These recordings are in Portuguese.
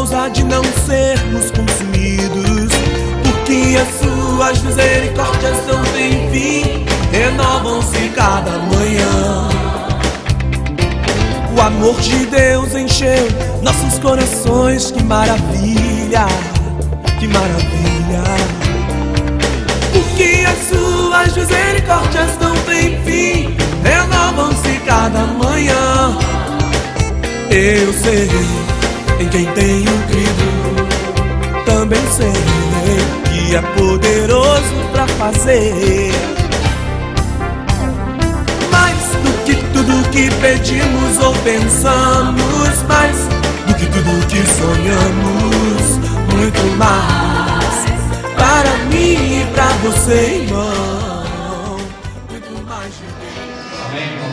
causa de não sermos consumidos, porque as suas misericórdias não têm fim, renovam-se cada manhã. O amor de Deus encheu nossos corações, que maravilha, que maravilha. Porque as suas misericórdias não têm fim, renovam-se cada manhã. Eu sei em quem tenho crido, também sei que é poderoso pra fazer mais do que tudo que pedimos ou pensamos, mais do que tudo que sonhamos, muito mais para mim e pra você, irmão, muito mais de Deus. Amém. Não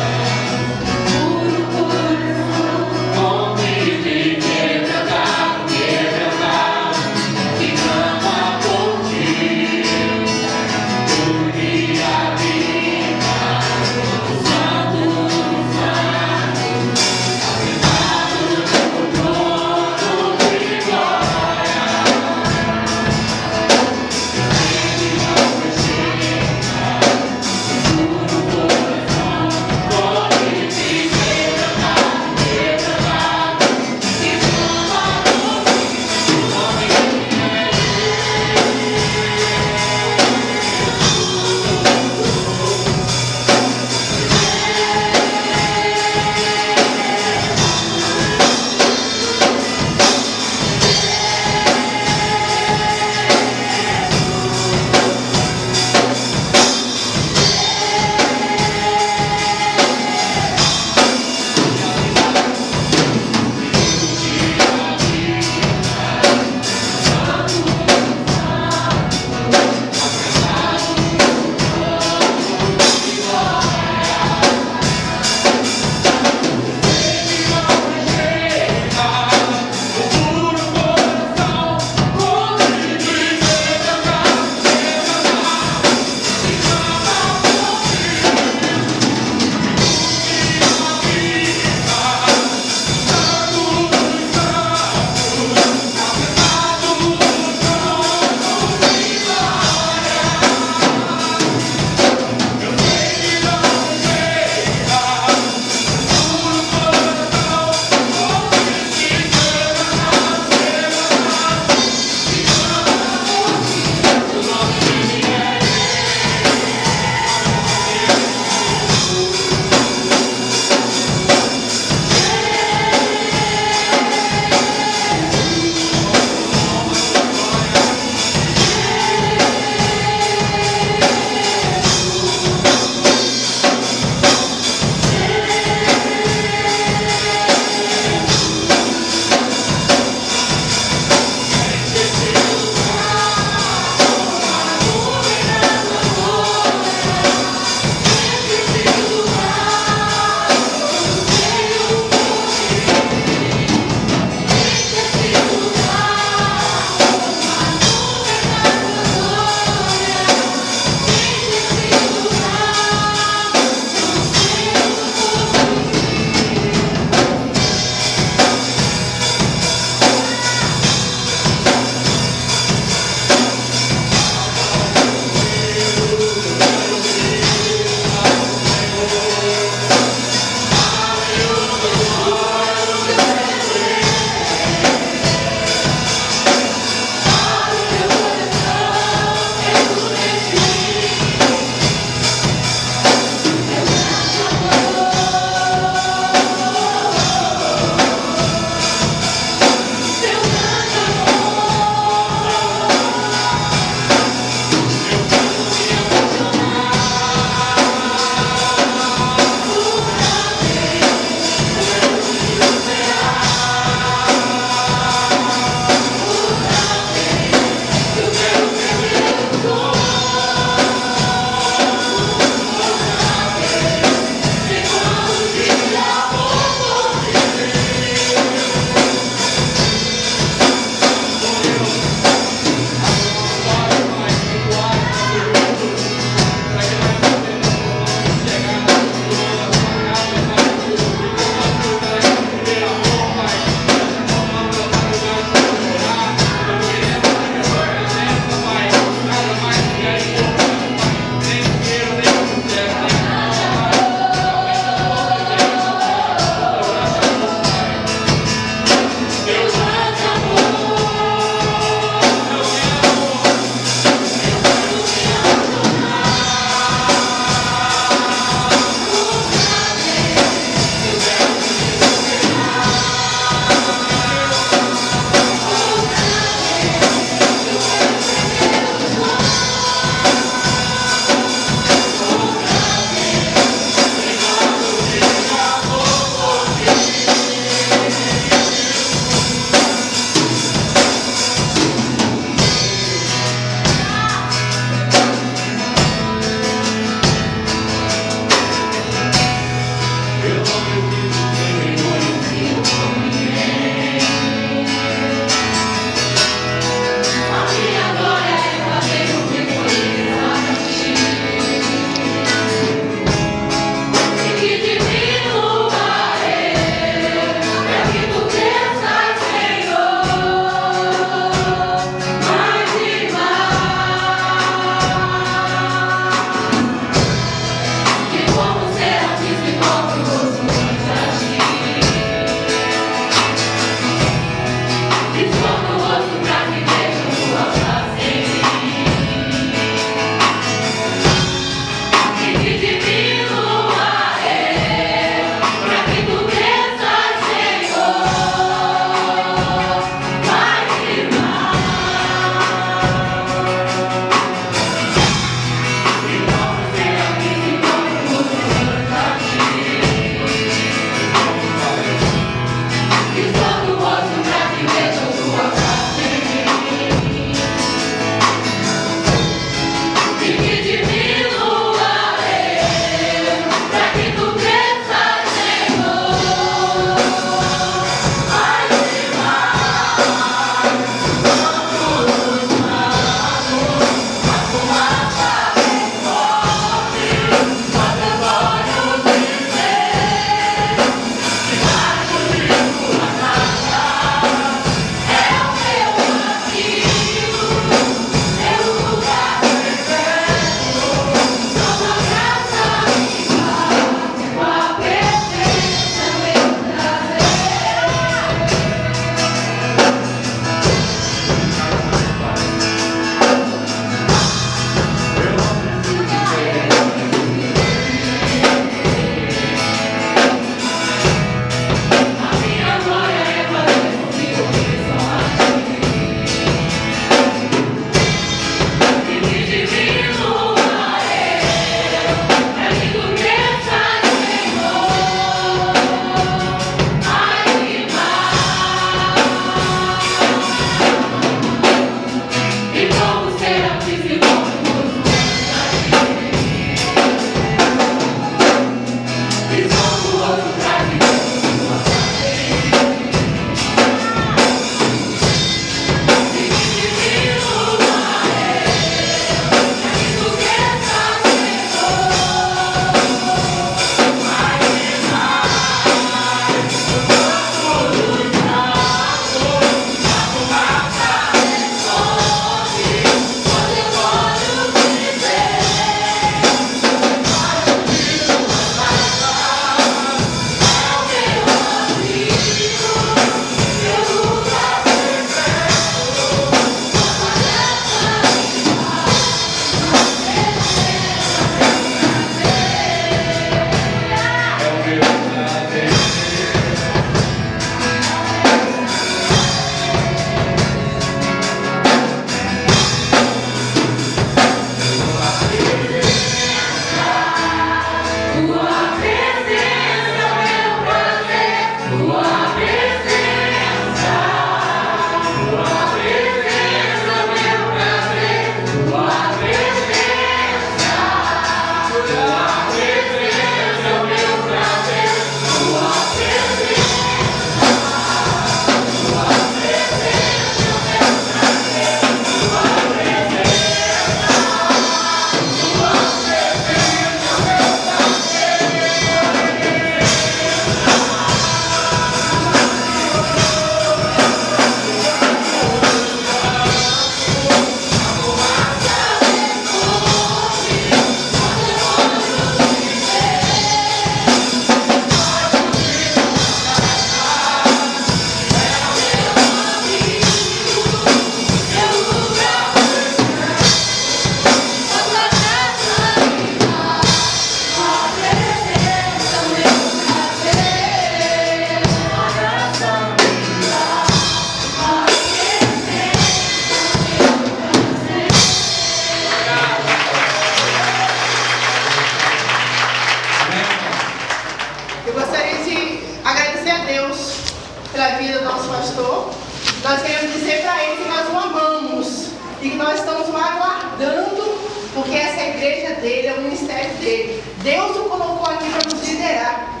igreja dele, é o ministério dele. Deus o colocou aqui para nos liderar.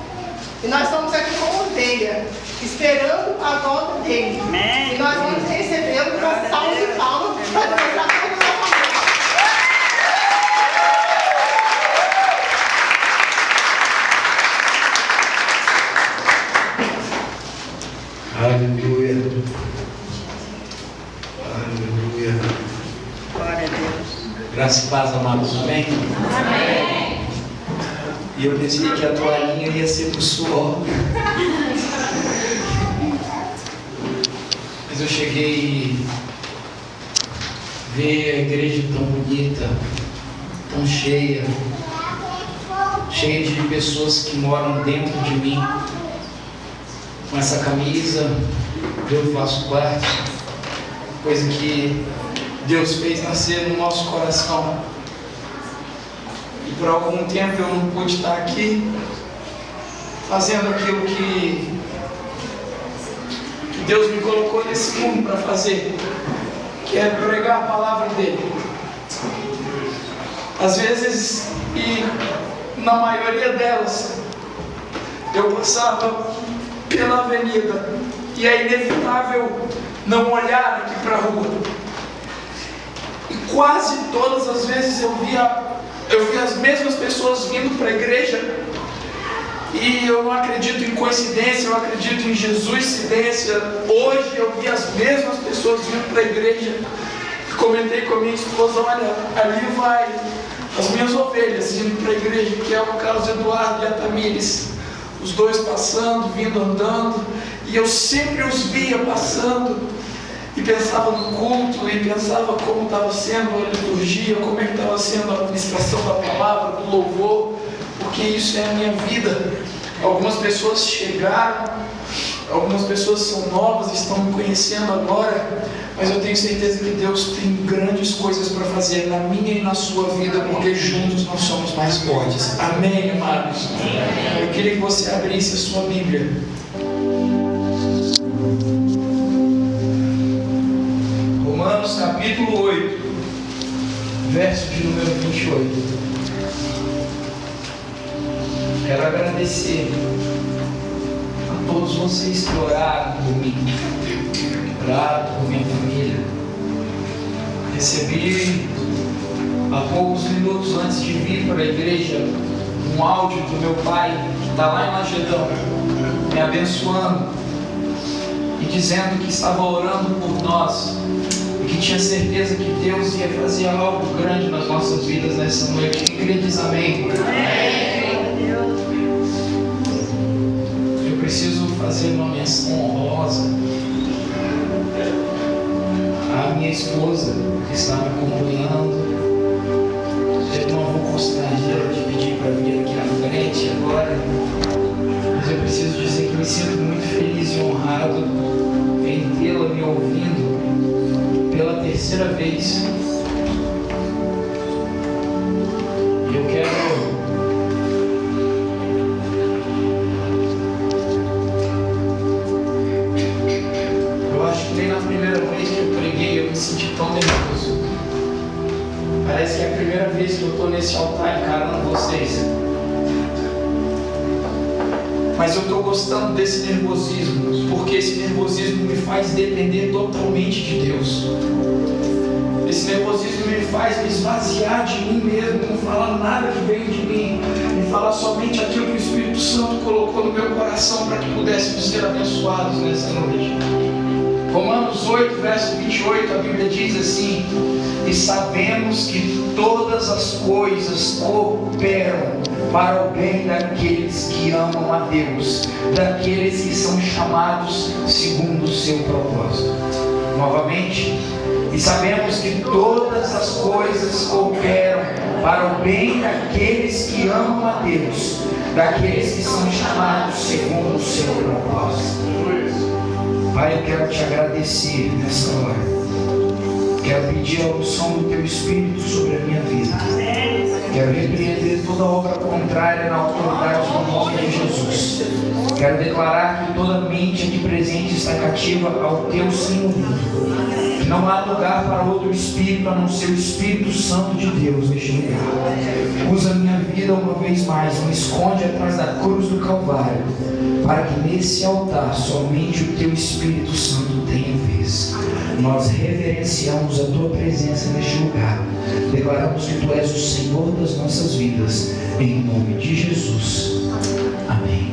E nós estamos aqui como ovelha, esperando a volta dele. E nós vamos recebê-lo com salve e palmas para demonstrar toda a nossa Aleluia. Aleluia. Glória a Deus. Graças e paz, amados. Amém? Amém. E eu pensei que a toalhinha ia ser pro suor. Mas eu cheguei e ver a igreja tão bonita, tão cheia de pessoas que moram dentro de mim. Com essa camisa, eu faço parte, coisa que Deus fez nascer no nosso coração. E por algum tempo eu não pude estar aqui, fazendo aquilo que Deus me colocou nesse mundo para fazer, que é pregar a palavra dele. Às vezes, e na maioria delas, eu passava pela avenida e é inevitável não olhar aqui para a rua. E quase todas as vezes eu via as mesmas pessoas vindo para a igreja. E eu não acredito em coincidência, eu acredito em Jesus-cidência. Hoje eu vi as mesmas pessoas vindo para a igreja. Comentei com a minha esposa: olha, ali vai as minhas ovelhas indo para a igreja, que é o Carlos Eduardo e a Tamires. Os dois passando, vindo, andando. E eu sempre os via passando. E pensava no culto, e pensava como estava sendo a liturgia, como é que estava sendo a administração da palavra, do louvor, porque isso é a minha vida. Algumas pessoas chegaram, algumas pessoas são novas, estão me conhecendo agora, mas eu tenho certeza que Deus tem grandes coisas para fazer na minha e na sua vida, porque juntos nós somos mais fortes. Amém, amados? Eu queria que você abrisse a sua Bíblia. Romanos capítulo 8, verso de número 28. Quero agradecer a todos vocês que oraram por mim, oraram por minha família. Recebi há poucos minutos antes de vir para a igreja um áudio do meu pai, que está lá em Magedão, me abençoando e dizendo que estava orando por nós e que tinha certeza que Deus ia fazer algo grande nas nossas vidas nessa noite. Quem crê diz amém. Eu preciso fazer uma menção honrosa à minha esposa que está me acompanhando. Eu não vou constranger de pedir para vir aqui na frente agora, mas eu preciso dizer que me sinto muito feliz e honrado em tê-la me ouvindo pela terceira vez. E eu quero na primeira vez que eu preguei, eu me senti tão nervoso. Parece que é a primeira vez que eu estou nesse altar encarando vocês. Mas eu estou gostando desse nervosismo, porque esse nervosismo me faz depender totalmente de Deus. Esse nervosismo me faz me esvaziar de mim mesmo, não falar nada que veio de mim, e falar somente aquilo que o Espírito Santo colocou no meu coração para que pudéssemos ser abençoados nessa noite. Romanos 8, verso 28, a Bíblia diz assim: e sabemos que todas as coisas cooperam para o bem daqueles que amam a Deus, daqueles que são chamados segundo o seu propósito. Novamente, e sabemos que todas as coisas cooperam para o bem daqueles que amam a Deus, daqueles que são chamados segundo o seu propósito. Pai, eu quero te agradecer nessa hora. Quero pedir a unção do Teu Espírito sobre a minha vida. Quero repreender toda obra contrária na autoridade do nome de Jesus. Quero declarar que toda mente aqui presente está cativa ao Teu senhorio. Não há lugar para outro Espírito a não ser o Espírito Santo de Deus neste lugar. Usa a minha vida uma vez mais, me esconde atrás da cruz do Calvário, para que nesse altar somente o Teu Espírito Santo tenha vez. Nós reverenciamos a Tua presença neste lugar. Declaramos que Tu és o Senhor das nossas vidas, em nome de Jesus. Amém.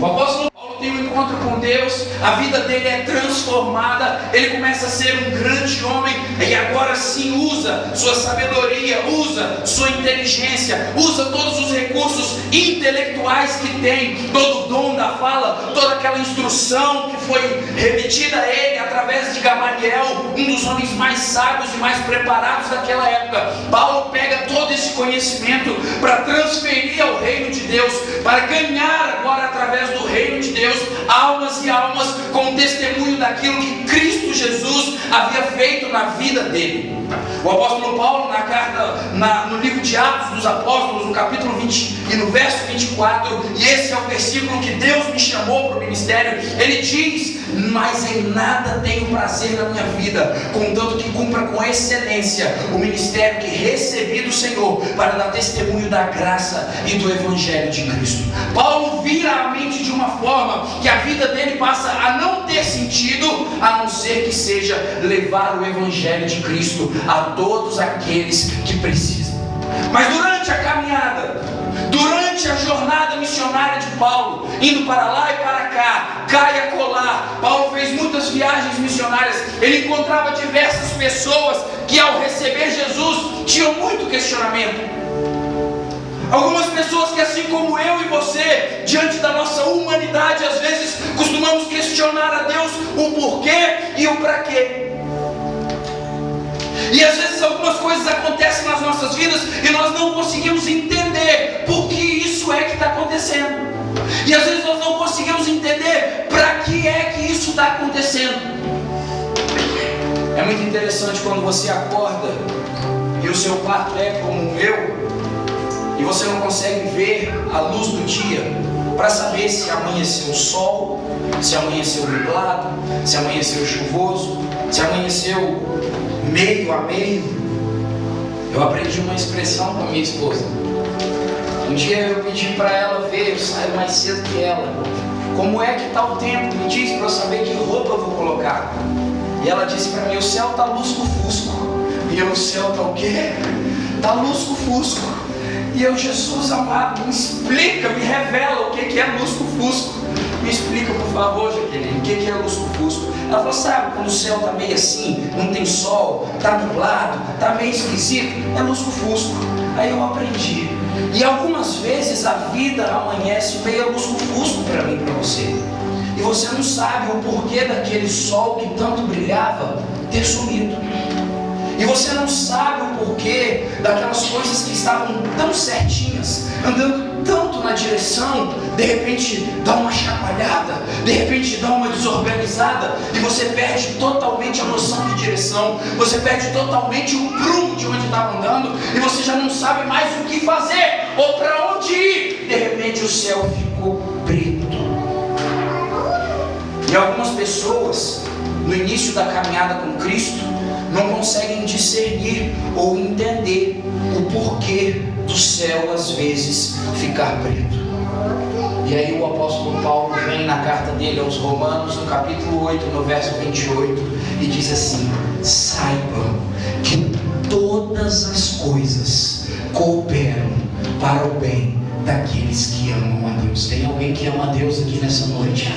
O apóstolo Paulo tem um encontro com Deus, a vida dele é transformada, ele começa a ser um grande homem, e agora sim usa sua sabedoria, usa sua inteligência, usa todos os recursos intelectuais que tem, todo o dom da fala, toda aquela instrução que foi remetida a ele através de Gamaliel, um dos homens mais sábios e mais preparados daquela época. Paulo pega todo esse conhecimento para transferir ao reino de Deus, para ganhar agora através do reino de Deus almas e almas com o testemunho daquilo que Cristo Jesus havia feito na vida dele. O apóstolo Paulo, na carta, no livro de Atos dos Apóstolos, no capítulo 20 e no verso 24, e esse é o versículo que Deus me chamou para o ministério, ele diz: mas em nada tenho prazer na minha vida, contanto que cumpra com excelência o ministério que recebi do Senhor, para dar testemunho da graça e do Evangelho de Cristo. Paulo vira a mente de uma forma que a vida dele passa a não ter sentido, a não ser que seja levar o Evangelho de Cristo a todos aqueles que precisam. Mas durante a caminhada, durante a jornada missionária de Paulo, indo para lá e para cá, cá e acolá, Paulo fez muitas viagens missionárias. Ele encontrava diversas pessoas que, ao receber Jesus, tinham muito questionamento. Algumas pessoas que, assim como eu e você, diante da nossa humanidade, às vezes costumamos questionar a Deus o porquê e o para quê. E às vezes algumas coisas acontecem nas nossas vidas e nós não conseguimos entender por que isso é que está acontecendo. E às vezes nós não conseguimos entender para que é que isso está acontecendo. É muito interessante quando você acorda e o seu quarto é como o meu, e você não consegue ver a luz do dia para saber se amanheceu sol, se amanheceu nublado, se amanheceu chuvoso, se amanheceu meio a meio. Eu aprendi uma expressão com a minha esposa. Um dia eu pedi para ela ver, eu saio mais cedo que ela, como é que está o tempo, me diz para eu saber que roupa eu vou colocar. E ela disse para mim: o céu está lusco-fusco. E eu: o céu está o quê? Está lusco-fusco. E eu: Jesus amado, me explica, me revela o que é lusco-fusco. Me explica, por favor, Jaqueline, o que é lusco-fusco? Ela falou: sabe quando o céu está meio assim, não tem sol, está nublado, está meio esquisito? É lusco-fusco. Aí eu aprendi. E algumas vezes a vida amanhece meio lusco-fusco para mim e para você. E você não sabe o porquê daquele sol que tanto brilhava ter sumido. E você não sabe o porquê daquelas coisas que estavam tão certinhas, andando tanto na direção, de repente dá uma chacoalhada, de repente dá uma desorganizada, e você perde totalmente a noção de direção, você perde totalmente o prumo de onde estava andando, e você já não sabe mais o que fazer, ou para onde ir. De repente o céu ficou preto. E algumas pessoas, no início da caminhada com Cristo, não conseguem discernir ou entender o porquê do céu às vezes ficar preto. E aí o apóstolo Paulo vem na carta dele aos Romanos, no capítulo 8, no verso 28, e diz assim: saibam que todas as coisas cooperam para o bem daqueles que amam a Deus. Tem alguém que ama a Deus aqui nessa noite?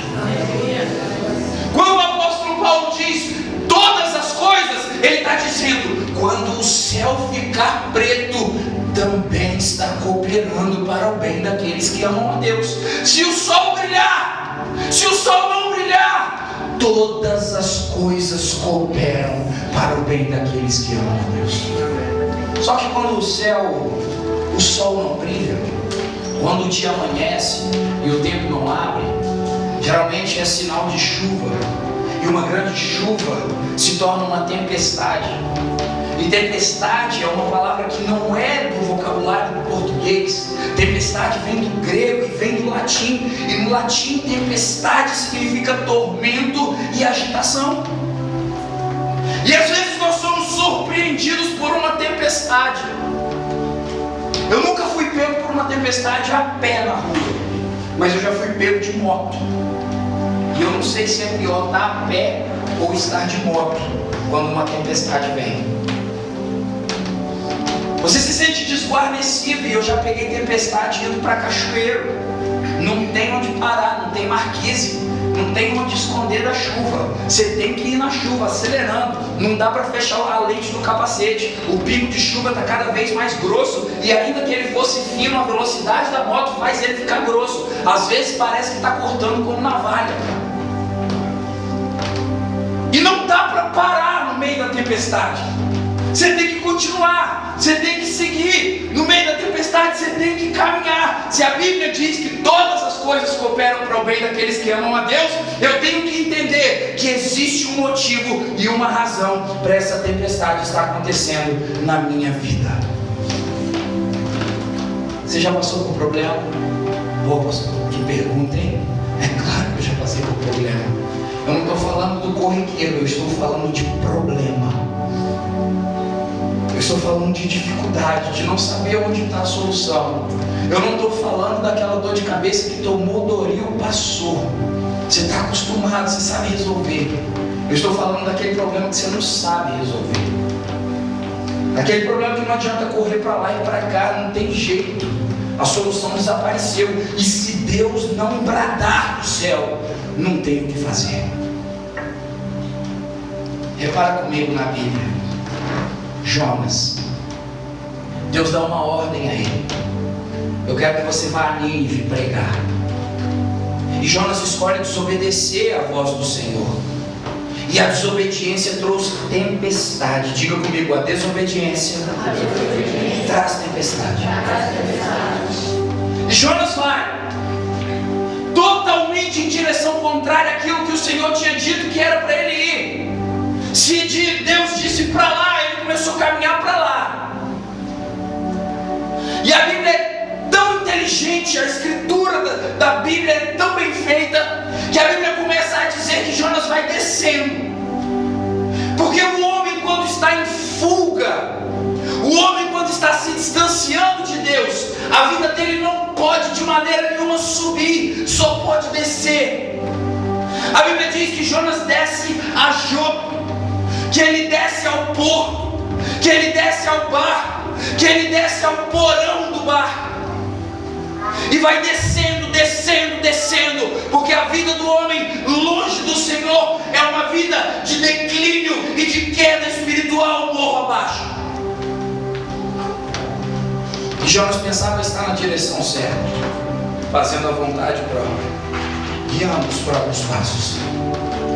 Quando o apóstolo Paulo diz todas as coisas, ele está dizendo: quando o céu ficar preto, também está cooperando para o bem daqueles que amam a Deus. Se o sol brilhar, se o sol não brilhar, todas as coisas cooperam para o bem daqueles que amam a Deus. Só que quando o sol não brilha, quando o dia amanhece e o tempo não abre, geralmente é sinal de chuva. E uma grande chuva se torna uma tempestade. E tempestade é uma palavra que não é do vocabulário do português. Tempestade vem do grego e vem do latim. E no latim, tempestade significa tormento e agitação. E às vezes nós somos surpreendidos por uma tempestade. Eu nunca fui pego por uma tempestade a pé na rua, mas eu já fui pego de moto. E eu não sei se é pior estar a pé ou estar de moto quando uma tempestade vem. Você se sente desguarnecido, e eu já peguei tempestade indo para Cachoeiro. Não tem onde parar, não tem marquise, não tem onde esconder da chuva. Você tem que ir na chuva, acelerando. Não dá para fechar a lente do capacete. O pico de chuva está cada vez mais grosso. E ainda que ele fosse fino, a velocidade da moto faz ele ficar grosso. Às vezes parece que está cortando como navalha. E não dá para parar no meio da tempestade. Você tem que continuar, você tem que seguir. No meio da tempestade você tem que caminhar. Se a Bíblia diz que todas as coisas cooperam para o bem daqueles que amam a Deus, eu tenho que entender que existe um motivo e uma razão para essa tempestade estar acontecendo na minha vida. Você já passou por problema? Ô pastor, que pergunta, hein? É claro que eu já passei por problema. Eu não estou falando do corriqueiro, eu estou falando de problema. Eu estou falando de dificuldade, de não saber onde está a solução. Eu não estou falando daquela dor de cabeça que tomou Doril, passou. Você está acostumado, você sabe resolver. Eu estou falando daquele problema que você não sabe resolver. Aquele problema que não adianta correr para lá e para cá, não tem jeito. A solução desapareceu. E se Deus não bradar do céu, não tem o que fazer. Repara comigo na Bíblia. Jonas, Deus dá uma ordem a ele. Eu quero que você vá a Nínive pregar. E Jonas escolhe desobedecer à voz do Senhor. E a desobediência trouxe tempestade. Diga comigo, a desobediência traz tempestade. E Jonas vai totalmente em direção contrária àquilo que o Senhor tinha dito que era para ele ir. Se Deus disse para lá, ele começou a caminhar para lá. E a Bíblia é tão inteligente, a escritura da Bíblia é tão bem feita, que a Bíblia começa a dizer que Jonas vai descendo. Porque o homem, quando está em fuga, o homem, quando está se distanciando de Deus, a vida dele não pode de maneira nenhuma subir, só pode descer. A Bíblia diz que Jonas desce a Jope, que ele desce ao porto, que ele desce ao barco, que ele desce ao porão do barco, e vai descendo, descendo, descendo, porque a vida do homem longe do Senhor é uma vida de declínio e de queda espiritual morro abaixo. E Jonas pensava estar na direção certa, fazendo a vontade própria, guiando os próprios passos.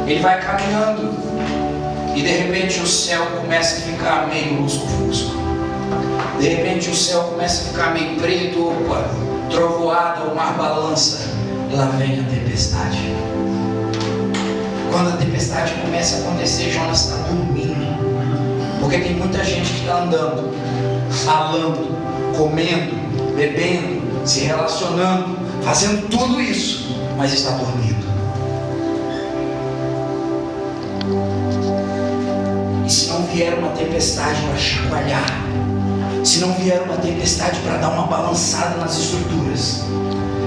Ele vai caminhando, e de repente o céu começa a ficar meio lusco-fusco. De repente o céu começa a ficar meio preto, opa, trovoada, o mar balança. Lá vem a tempestade. Quando a tempestade começa a acontecer, Jonas está dormindo. Porque tem muita gente que está andando, falando, comendo, bebendo, se relacionando, fazendo tudo isso, mas está dormindo. E se não vier uma tempestade para chacoalhar, se não vier uma tempestade para dar uma balançada nas estruturas,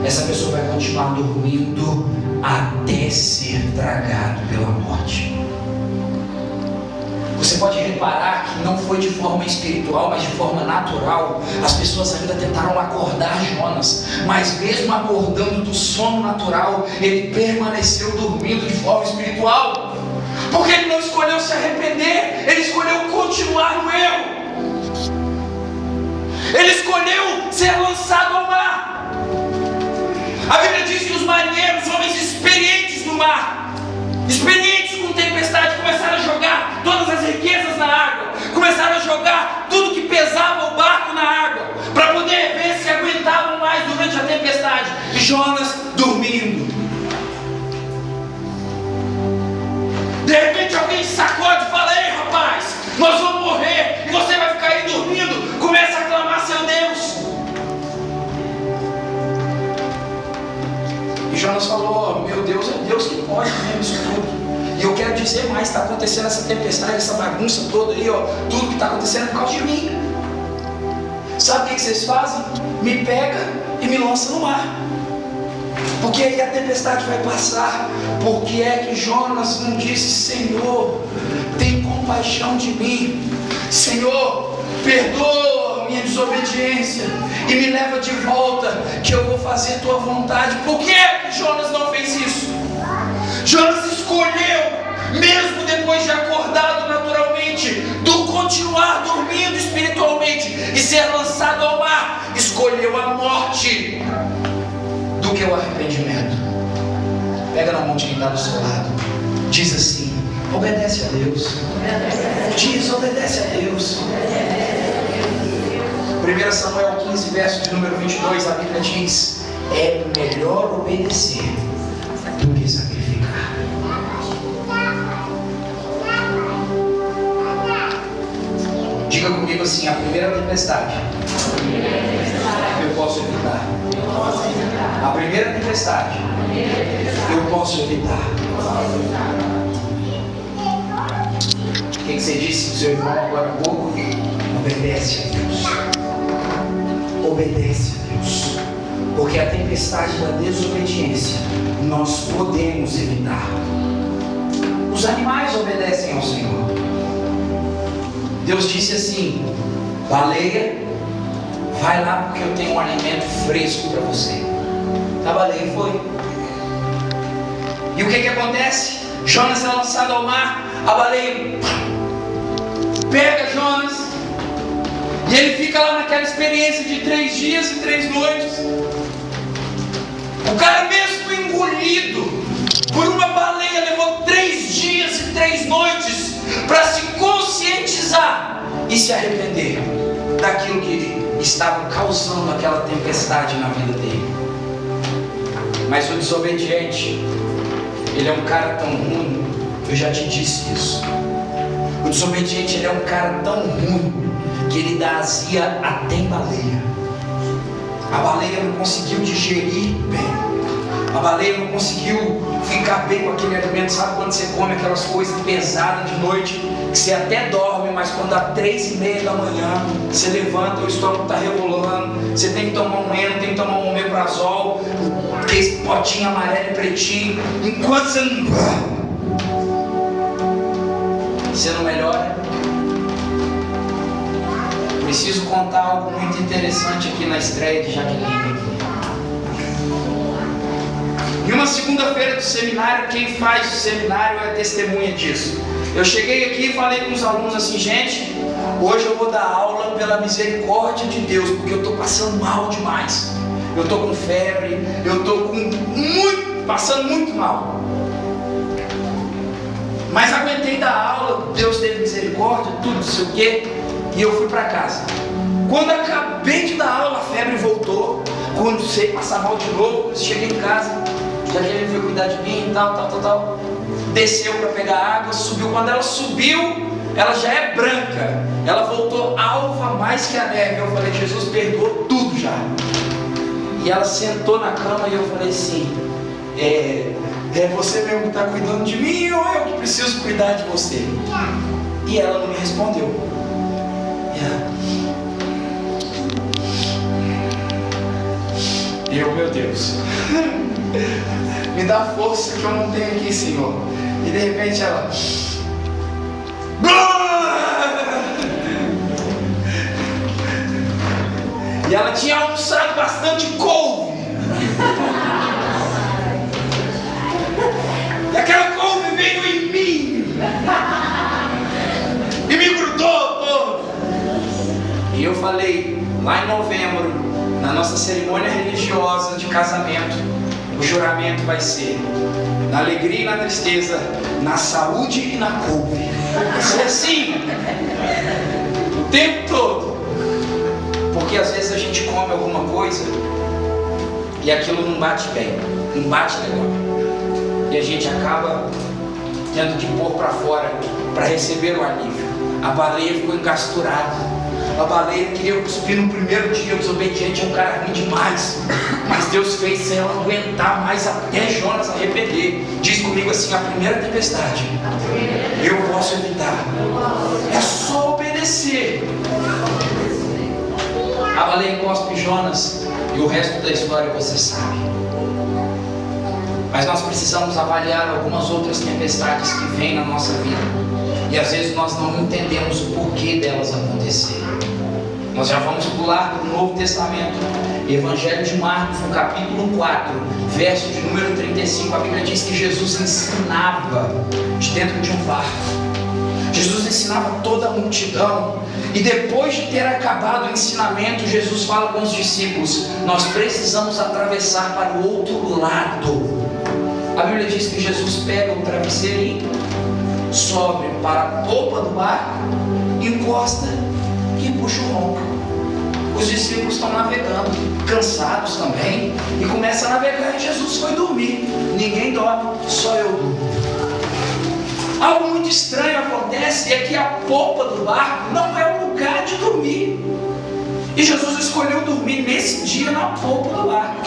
essa pessoa vai continuar dormindo até ser tragado pela morte. Você pode reparar que não foi de forma espiritual, mas de forma natural. As pessoas ainda tentaram acordar Jonas, mas mesmo acordando do sono natural, ele permaneceu dormindo de forma espiritual. Porque ele não escolheu se arrepender, ele escolheu continuar no erro. Ele escolheu ser lançado ao mar. A Bíblia diz que os marinheiros, homens experientes no mar, experientes com tempestade, começaram a jogar todas as riquezas na água, começaram a jogar tudo que pesava o barco na água, para poder ver se aguentavam mais durante a tempestade. E Jonas dormindo. De repente alguém sacode e fala: ei rapaz, nós vamos morrer. acontecer mais. Está acontecendo essa tempestade, essa bagunça toda aí, ó. Tudo que está acontecendo é por causa de mim. Sabe o que vocês fazem? Me pega e me lança no mar. Porque aí a tempestade vai passar. Porque é que Jonas não disse: Senhor, tem compaixão de mim. Senhor, perdoa minha desobediência e me leva de volta, que eu vou fazer tua vontade. Por que é que Jonas não fez isso? Jonas escolheu, mesmo depois de acordado naturalmente, do continuar dormindo espiritualmente e ser lançado ao mar, escolheu a morte do que o arrependimento. Pega na mão de quem está do seu lado, diz assim: obedece a Deus. Diz: obedece a Deus. 1 Samuel 15, verso de número 22, a Bíblia diz: é melhor obedecer do que sacrificar. Diga comigo assim: a primeira tempestade eu posso evitar. A primeira tempestade eu posso evitar. O que você disse para o seu irmão agora há pouco? Obedece a Deus. Obedece a Deus. Porque a tempestade da desobediência nós podemos evitar. Os animais obedecem ao Senhor. Deus disse assim: baleia, vai lá porque eu tenho um alimento fresco para você. A baleia foi. E o que acontece? Jonas é lançado ao mar. A baleia pega Jonas e ele fica lá naquela experiência de 3 dias e 3 noites. O cara, mesmo engolido por uma baleia, levou 3 dias e 3 noites para se conscientizar e se arrepender daquilo que estava causando aquela tempestade na vida dele. Mas o desobediente, ele é um cara tão ruim, eu já te disse isso. O desobediente, ele é um cara tão ruim que ele dá azia até em baleia. A baleia não conseguiu digerir bem. A baleia não conseguiu ficar bem com aquele alimento. Sabe quando você come aquelas coisas pesadas de noite, que você até dorme, mas quando dá 3:30 da manhã, você levanta, o estômago está rebolando, você tem que tomar um Eno, tem que tomar um omeprazol, aquele potinho amarelo e pretinho, enquanto você não melhora. Preciso contar algo muito interessante aqui na estreia de Jaqueline. Em uma segunda-feira do seminário, quem faz o seminário é testemunha disso. Eu cheguei aqui e falei com os alunos assim: gente, hoje eu vou dar aula pela misericórdia de Deus, porque eu estou passando mal demais. Eu estou com febre, eu estou passando muito mal. Mas aguentei dar aula, Deus teve misericórdia, tudo, não sei o quê, e eu fui para casa. Quando acabei de dar aula, a febre voltou. Quando sei passar mal de novo, cheguei em casa, já que ele veio cuidar de mim e tal. Desceu para pegar água, subiu. Quando ela subiu, ela já é branca. Ela voltou alva mais que a neve. Eu falei: Jesus perdoou tudo já. E ela sentou na cama e eu falei assim: é você mesmo que está cuidando de mim ou eu que preciso cuidar de você? E ela não me respondeu. Eu, meu Deus, me dá força que eu não tenho aqui, Senhor. E de repente ela... E ela tinha almoçado bastante couve. E aquela couve veio em mim e me grudou todo. E eu falei, lá em novembro, na nossa cerimônia religiosa de casamento, o juramento vai ser: na alegria e na tristeza, na saúde e na couve. Vai ser assim o tempo todo. Porque às vezes a gente come alguma coisa e aquilo não bate bem, não bate legal, e a gente acaba tendo que pôr para fora para receber o alívio. A baleia ficou engasturada. A baleia queria cuspir no primeiro dia, desobediente, é um cara ruim demais. Mas Deus fez sem ela aguentar mais até Jonas arrepender. Diz comigo assim: a primeira tempestade eu posso evitar. É só obedecer. A baleia cospe Jonas e o resto da história você sabe. Mas nós precisamos avaliar algumas outras tempestades que vêm na nossa vida. E às vezes nós não entendemos o porquê delas acontecerem. Nós já vamos pular para o Novo Testamento. Evangelho de Marcos, no capítulo 4, verso de número 35. A Bíblia diz que Jesus ensinava de dentro de um barco. Jesus ensinava toda a multidão. E depois de ter acabado o ensinamento, Jesus fala com os discípulos: nós precisamos atravessar para o outro lado. A Bíblia diz que Jesus pega o travesseirinho, sobe para a polpa do barco, encosta e puxa o ronco. Os discípulos estão navegando, cansados também, e começam a navegar, e Jesus foi dormir. Ninguém dorme, só eu durmo. Algo muito estranho acontece, é que a polpa do barco não é o lugar de dormir. E Jesus escolheu dormir nesse dia na polpa do barco.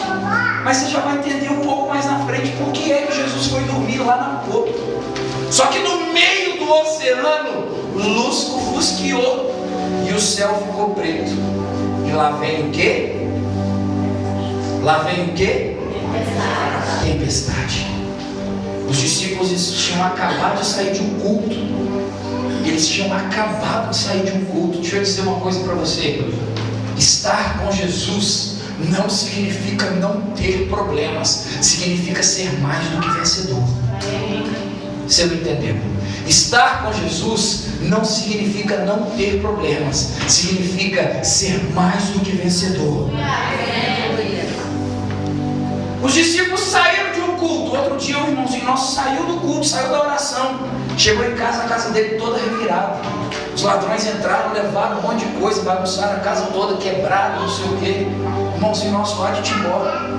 Mas você já vai entender um pouco mais na frente por que é que Jesus foi dormir lá na polpa. Só que no meio do oceano, lusco-fusqueou e o céu ficou preto. E lá vem o quê? Lá vem o quê? Tempestade. Os discípulos tinham acabado de sair de um culto. Eles tinham acabado de sair de um culto. Deixa eu dizer uma coisa para você: estar com Jesus não significa não ter problemas, significa ser mais do que vencedor. Você não entendeu? Estar com Jesus não significa não ter problemas, significa ser mais do que vencedor. Os discípulos saíram de um culto. Outro dia um irmãozinho nosso saiu do culto, saiu da oração, chegou em casa, a casa dele toda revirada. Os ladrões entraram, levaram um monte de coisa, bagunçaram a casa toda, quebraram, não sei o quê. O irmãozinho nosso lá de embora.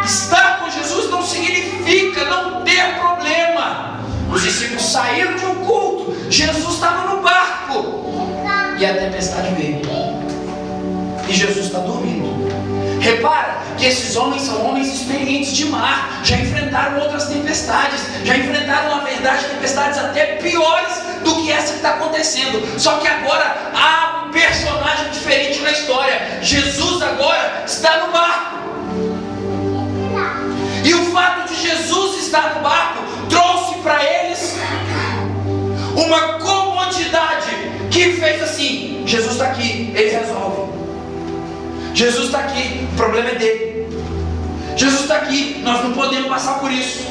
Estar com Jesus não significa não ter problema. Os discípulos saíram de um culto, Jesus estava no barco e a tempestade veio. E Jesus está dormindo. Repara que esses homens são homens experientes de mar, já enfrentaram outras tempestades, já enfrentaram, na verdade, tempestades até piores do que essa que está acontecendo. Só que agora há um personagem diferente na história. Jesus agora está no barco. E o fato de Jesus estar no barco trouxe para eles uma comodidade que fez assim: Jesus está aqui, ele resolve. Jesus está aqui, o problema é dele. Jesus está aqui, nós não podemos passar por isso.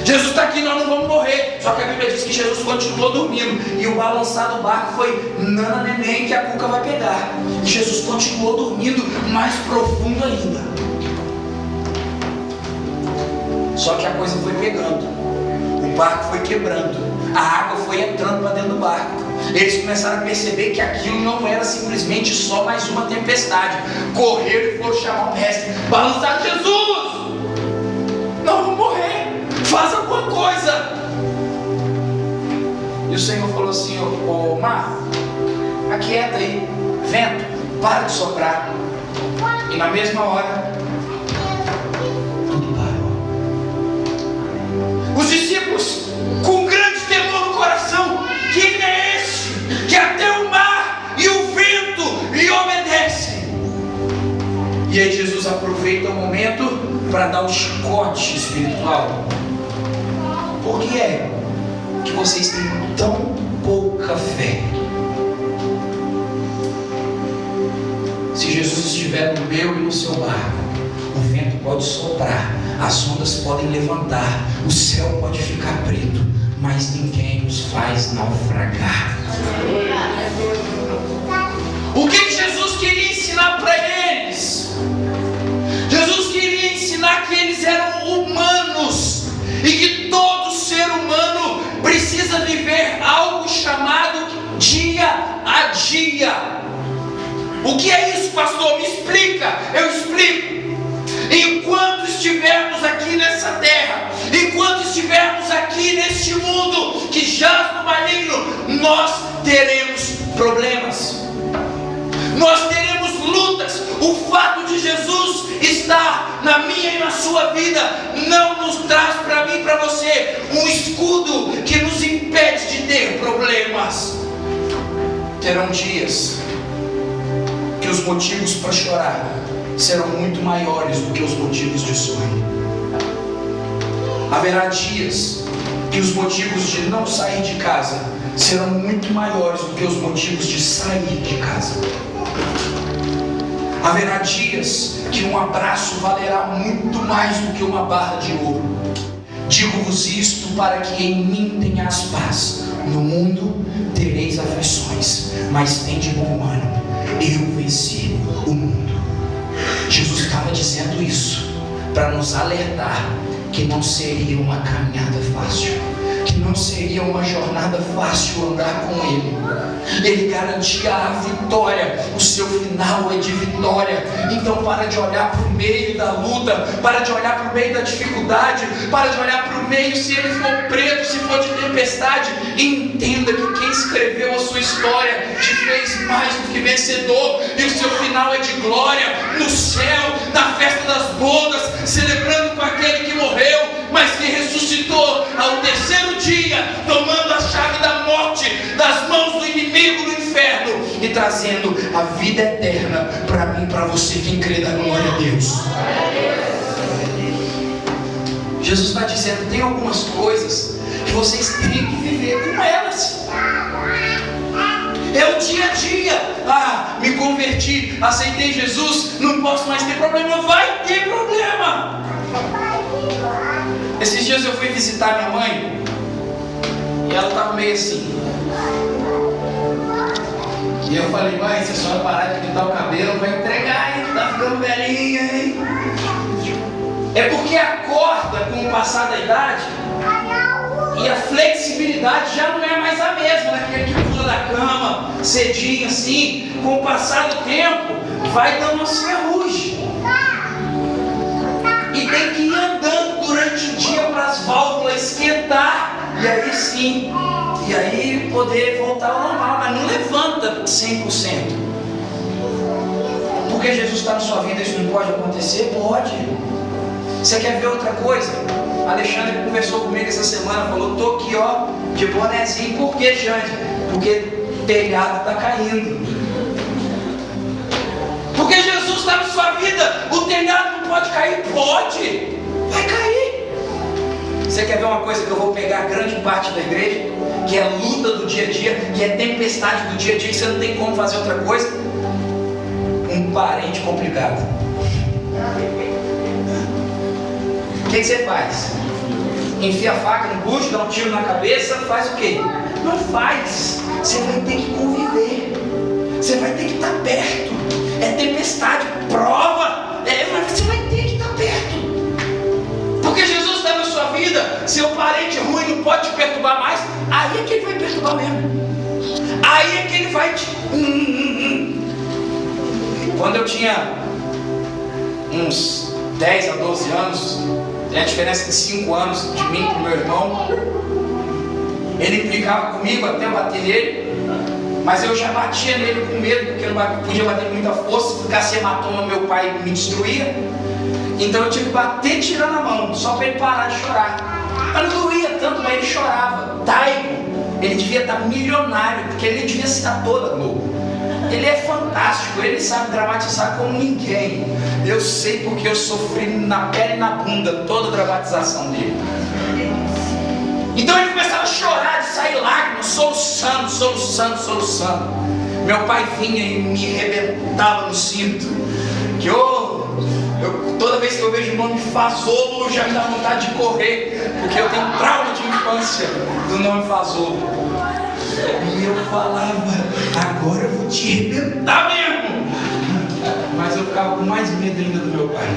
Jesus está aqui, nós não vamos morrer. Só que a Bíblia diz que Jesus continuou dormindo. E o balançar do barco foi nana neném que a cuca vai pegar. E Jesus continuou dormindo mais profundo ainda. Só que a coisa foi pegando. O barco foi quebrando. A água foi entrando para dentro do barco. Eles começaram a perceber que aquilo não era simplesmente só mais uma tempestade. Correram e foram chamar o mestre. Balançar: Jesus! Nós vamos morrer! Faz alguma coisa! E o Senhor falou assim: ô mar, aquieta aí, vento, para de soprar. E na mesma hora, tudo parou. Os discípulos, com grande temor no coração: quem é esse que até o mar e o vento lhe obedecem? E aí Jesus aproveita o momento para dar um chicote espiritual. Por que é que vocês têm tão pouca fé? Se Jesus estiver no meu e no seu barco, o vento pode soprar, as ondas podem levantar, o céu pode ficar preto, mas ninguém os faz naufragar. O que Jesus queria ensinar para eles? Jesus queria ensinar que eles eram humanos e que todo ser humano precisa viver algo chamado dia a dia. O que é isso, pastor? Me explica. Eu explico. Enquanto estivermos aqui nessa terra, enquanto estivermos aqui neste mundo que jaz no maligno, nós teremos problemas. nós teremos lutas. O fato de Jesus estar na minha e na sua vida não nos traz para mim e para você um escudo que nos impede de ter problemas. Terão dias que os motivos para chorar serão muito maiores do que os motivos de sorrir. Haverá dias que os motivos de não sair de casa serão muito maiores do que os motivos de sair de casa. Haverá dias que um abraço valerá muito mais do que uma barra de ouro. Digo-vos isto para que em mim tenhas paz. No mundo tereis aflições, mas tende bom ânimo. Eu venci o mundo. Jesus estava dizendo isso para nos alertar que não seria uma caminhada fácil, que não seria uma jornada fácil andar com Ele. Ele garantia a vitória, o seu final é de vitória. Então para de olhar para o meio da luta, para de olhar para o meio da dificuldade, para de olhar para o meio se ele for preto, se for de tempestade, e entenda que quem escreveu a sua história te fez mais do que vencedor, e o seu final é de glória, no céu, na festa das bodas, celebrando com aquele que morreu, mas que ressuscitou ao terceiro dia, tomando a chave da morte das mãos do inimigo do inferno e trazendo a vida eterna para mim e para você, quem crê da glória a Deus. Jesus está dizendo, tem algumas coisas que vocês têm que viver com elas. É o dia a dia. Me converti, aceitei Jesus, não posso mais ter problema. Vai ter problema. Esses dias eu fui visitar minha mãe e ela estava meio assim. E eu falei, mãe, se a senhora parar de pintar o cabelo, vai entregar, hein? Tá ficando velhinha, hein? É porque acorda com o passar da idade e a flexibilidade já não é mais a mesma, naquele que pula da cama, cedinho assim. Com o passar do tempo, vai dando uma ferrugem. E tem que ir andando durante o dia para as válvulas esquentar. E aí sim, e aí poder voltar ao normal. Mas não levanta 100%. Porque Jesus está na sua vida, isso não pode acontecer? Pode. Você quer ver outra coisa? Alexandre conversou comigo essa semana, falou, tô aqui ó, de bonezinho. Por que, Jande? Porque o telhado está caindo. Porque Jesus está na sua vida, o telhado não pode cair? Pode, vai cair. Você quer ver uma coisa que eu vou pegar grande parte da igreja, que é a luta do dia a dia, que é tempestade do dia a dia, que você não tem como fazer outra coisa? Um parente complicado. O que você faz? Enfia a faca no bucho, dá um tiro na cabeça, faz o quê? Não faz. Você vai ter que conviver. Você vai ter que estar perto. É tempestade, prova. Mas você vai ter que estar perto. Porque Jesus está na sua vida. Seu parente ruim não pode te perturbar mais. Aí é que ele vai perturbar mesmo. Aí é que ele vai te... Quando eu tinha uns 10 a 12 anos, tem a diferença de 5 anos de mim para o meu irmão. Ele implicava comigo até eu bater nele. Mas eu já batia nele com medo, porque eu não podia bater com muita força. Se ficasse hematoma, meu pai me destruía. Então eu tinha que bater tirando a mão, só para ele parar de chorar. Mas não doía tanto, mas ele chorava. Taigo, ele devia estar milionário, porque ele devia ser ator da Globo. Ele é fantástico, ele sabe dramatizar como ninguém. Eu sei porque eu sofri na pele e na bunda toda a dramatização dele. Então ele começava a chorar, de sair lágrimas, soluçando. Meu pai vinha e me arrebentava no cinto. Que toda vez que eu vejo o nome Fazolo, já me dá vontade de correr, porque eu tenho trauma de infância do nome Fazolo. E eu falava, agora eu vou te arrebentar mesmo. Mas eu ficava com mais medo ainda do meu pai.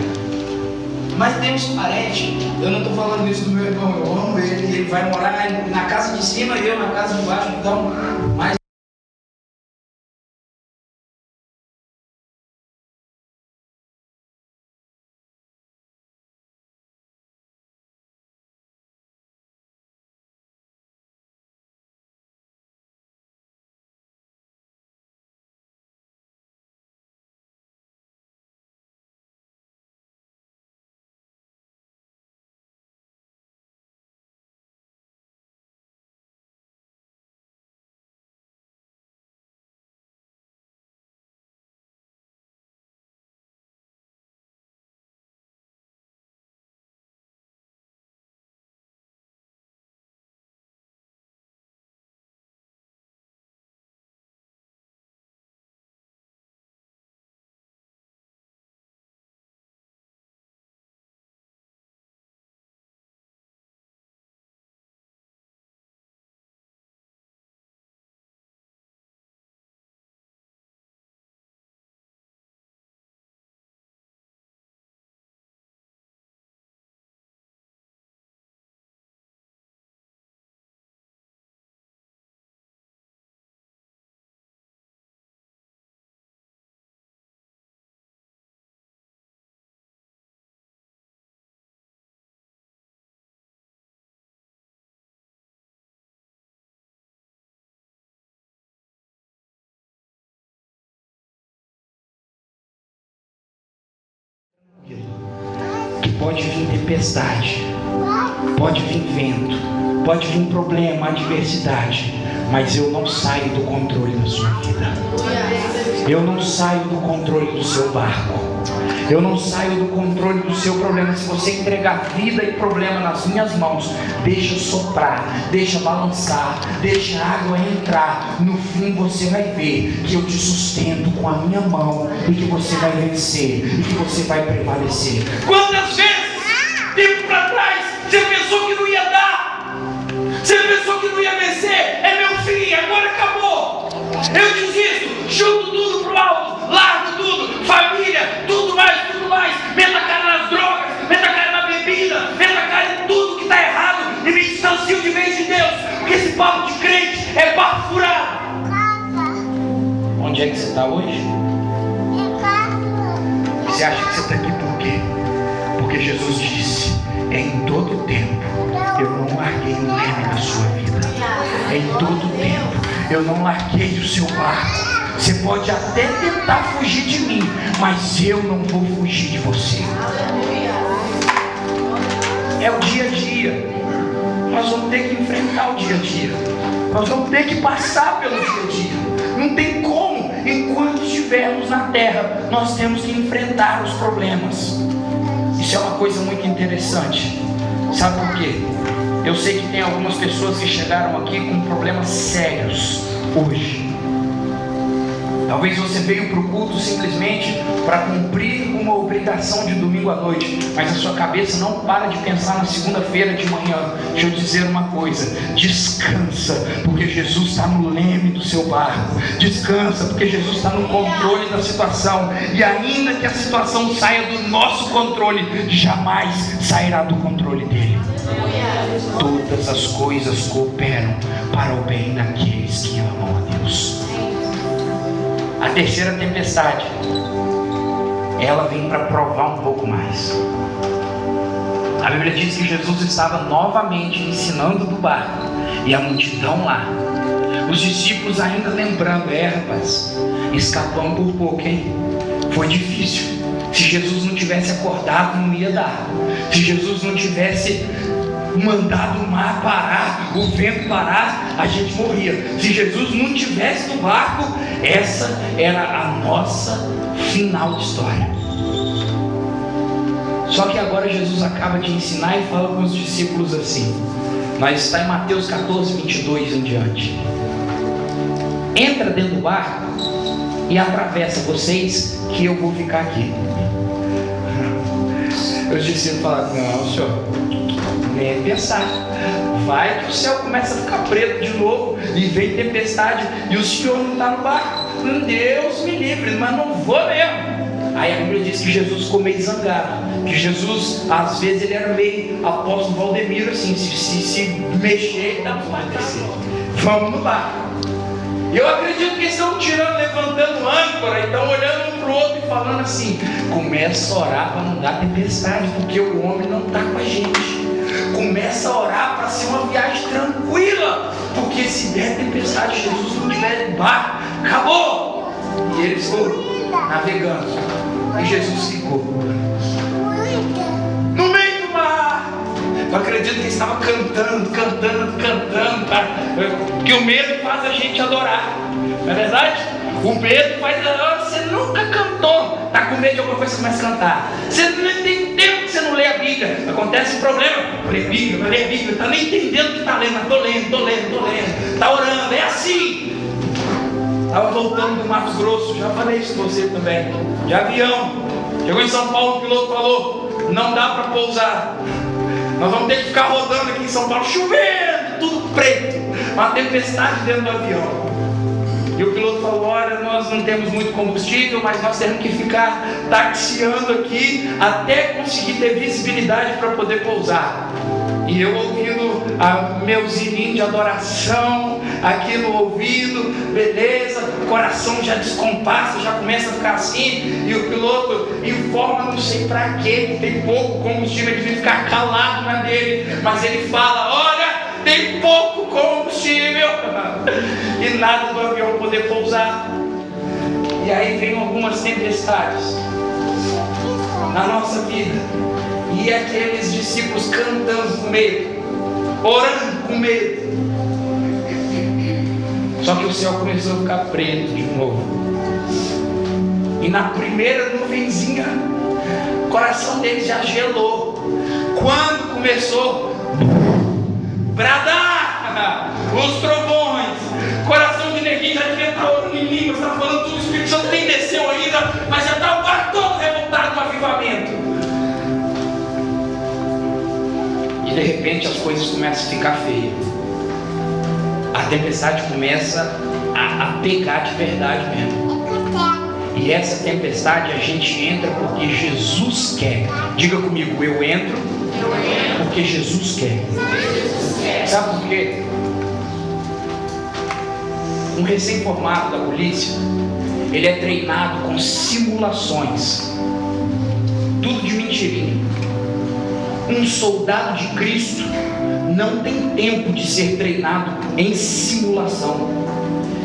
Mas tem uns parentes, eu não estou falando isso do meu irmão, eu amo ele vai morar na casa de cima e eu na casa de baixo, então, mas pode vir tempestade, pode vir vento, pode vir problema, adversidade, mas eu não saio do controle da sua vida. Eu não saio do controle do seu barco. Eu não saio do controle do seu problema. Se você entregar vida e problema nas minhas mãos, deixa soprar, deixa balançar, deixa a água entrar. No fim você vai ver que eu te sustento com a minha mão e que você vai vencer e que você vai prevalecer. Quantas vezes, tempo para trás, você pensou que não ia dar? Você pensou que não ia vencer? É meu fim, agora acabou. Eu desisto, chuto tudo pro alto, largo tudo, família, tudo mais, meta a cara nas drogas, meta a cara na bebida, meta a cara em tudo que está errado e me distancio de vez de Deus, porque esse papo de crente é papo furado. Onde é que você está hoje? Você acha que você está aqui por quê? Porque Jesus disse: em todo tempo eu não larguei o leme da sua vida. Em todo tempo eu não larguei o seu barco. Você pode até tentar fugir de mim, mas eu não vou fugir de você. É o dia a dia. Nós vamos ter que enfrentar o dia a dia. Nós vamos ter que passar pelo dia a dia. Não tem como. Enquanto estivermos na terra, nós temos que enfrentar os problemas. Isso é uma coisa muito interessante. Sabe por quê? Eu sei que tem algumas pessoas que chegaram aqui com problemas sérios hoje. Talvez você veio para o culto simplesmente para cumprir uma obrigação de domingo à noite, mas a sua cabeça não para de pensar na segunda-feira de manhã. Deixa eu dizer uma coisa: descansa, porque Jesus está no leme do seu barco. Descansa, porque Jesus está no controle da situação. E ainda que a situação saia do nosso controle, jamais sairá do controle dele. Todas as coisas cooperam para o bem daqueles que amam a Deus. A terceira tempestade, ela vem para provar um pouco mais. A Bíblia diz que Jesus estava novamente ensinando do barco, e a multidão lá, os discípulos ainda lembrando: rapaz, escapamos por pouco, hein? Foi difícil. Se Jesus não tivesse acordado, não ia dar. Se Jesus não tivesse mandado o mar parar, o vento parar, a gente morria. Se Jesus não tivesse no barco, essa era a nossa final de história. Só que agora Jesus acaba de ensinar e fala com os discípulos assim. Nós está em Mateus 14, 22 em diante. Entra dentro do barco e atravessa vocês, que eu vou ficar aqui. Os discípulos falaram: não, senhor, nem pensar. Vai que o céu começa a ficar preto de novo e vem tempestade e o senhor não está no barco. Deus me livre, mas não vou mesmo. Aí a Bíblia diz que Jesus ficou meio zangado, que Jesus, às vezes, ele era meio apóstolo Valdemiro, assim, se mexer, dá para acontecer. Vamos no barco. Eu acredito que eles estão tirando, levantando âncora, e estão olhando um para o outro e falando assim: começa a orar para não dar tempestade, porque o homem não está com a gente. Começa a orar para ser uma viagem tranquila, porque se der tempestade, Jesus não tiver no barco, acabou. E eles foram navegando, e Jesus ficou no meio do mar. Eu acredito que ele estava cantando, cara, porque o medo faz a gente adorar, não é verdade? O medo faz você nunca cantou, está com medo de alguma coisa, você começa a cantar. Você não tem tempo que você não lê a Bíblia, acontece um problema, vai ler a Bíblia, está nem entendendo o que está lendo, mas estou lendo, está orando, é assim. Estava voltando do Mato Grosso, já falei isso com você também, de avião. Chegou em São Paulo, o piloto falou: não dá para pousar, nós vamos ter que ficar rodando aqui em São Paulo, chovendo, tudo preto, uma tempestade dentro do avião. E o piloto falou: olha, nós não temos muito combustível, mas nós temos que ficar taxiando aqui até conseguir ter visibilidade para poder pousar. E eu ouvindo meus hininhos de adoração aqui no ouvido, beleza, o coração já descompassa, já começa a ficar assim, e o piloto informa, não sei para quê, que tem pouco combustível, ele devia ficar calado na dele, mas ele fala: olha, tem pouco combustível, e nada do avião poder pousar. E aí vem algumas tempestades na nossa vida, E aqueles discípulos cantando com medo, orando com medo. Só que o céu começou a ficar preto de novo. E na primeira nuvenzinha, o coração deles já gelou. Quando começou a bradar os trovões, coração de neguinho já devia estar orando em línguas, está falando tudo, o Espírito Santo nem desceu ainda, mas já está o barco todo revoltado no avivamento. E de repente as coisas começam a ficar feias. A tempestade começa a pegar de verdade mesmo. E essa tempestade a gente entra porque Jesus quer. Diga comigo, eu entro porque Jesus quer. Sabe por quê? Um recém-formado da polícia, ele é treinado com simulações, tudo de mentirinha. Um soldado de Cristo não tem tempo de ser treinado em simulação.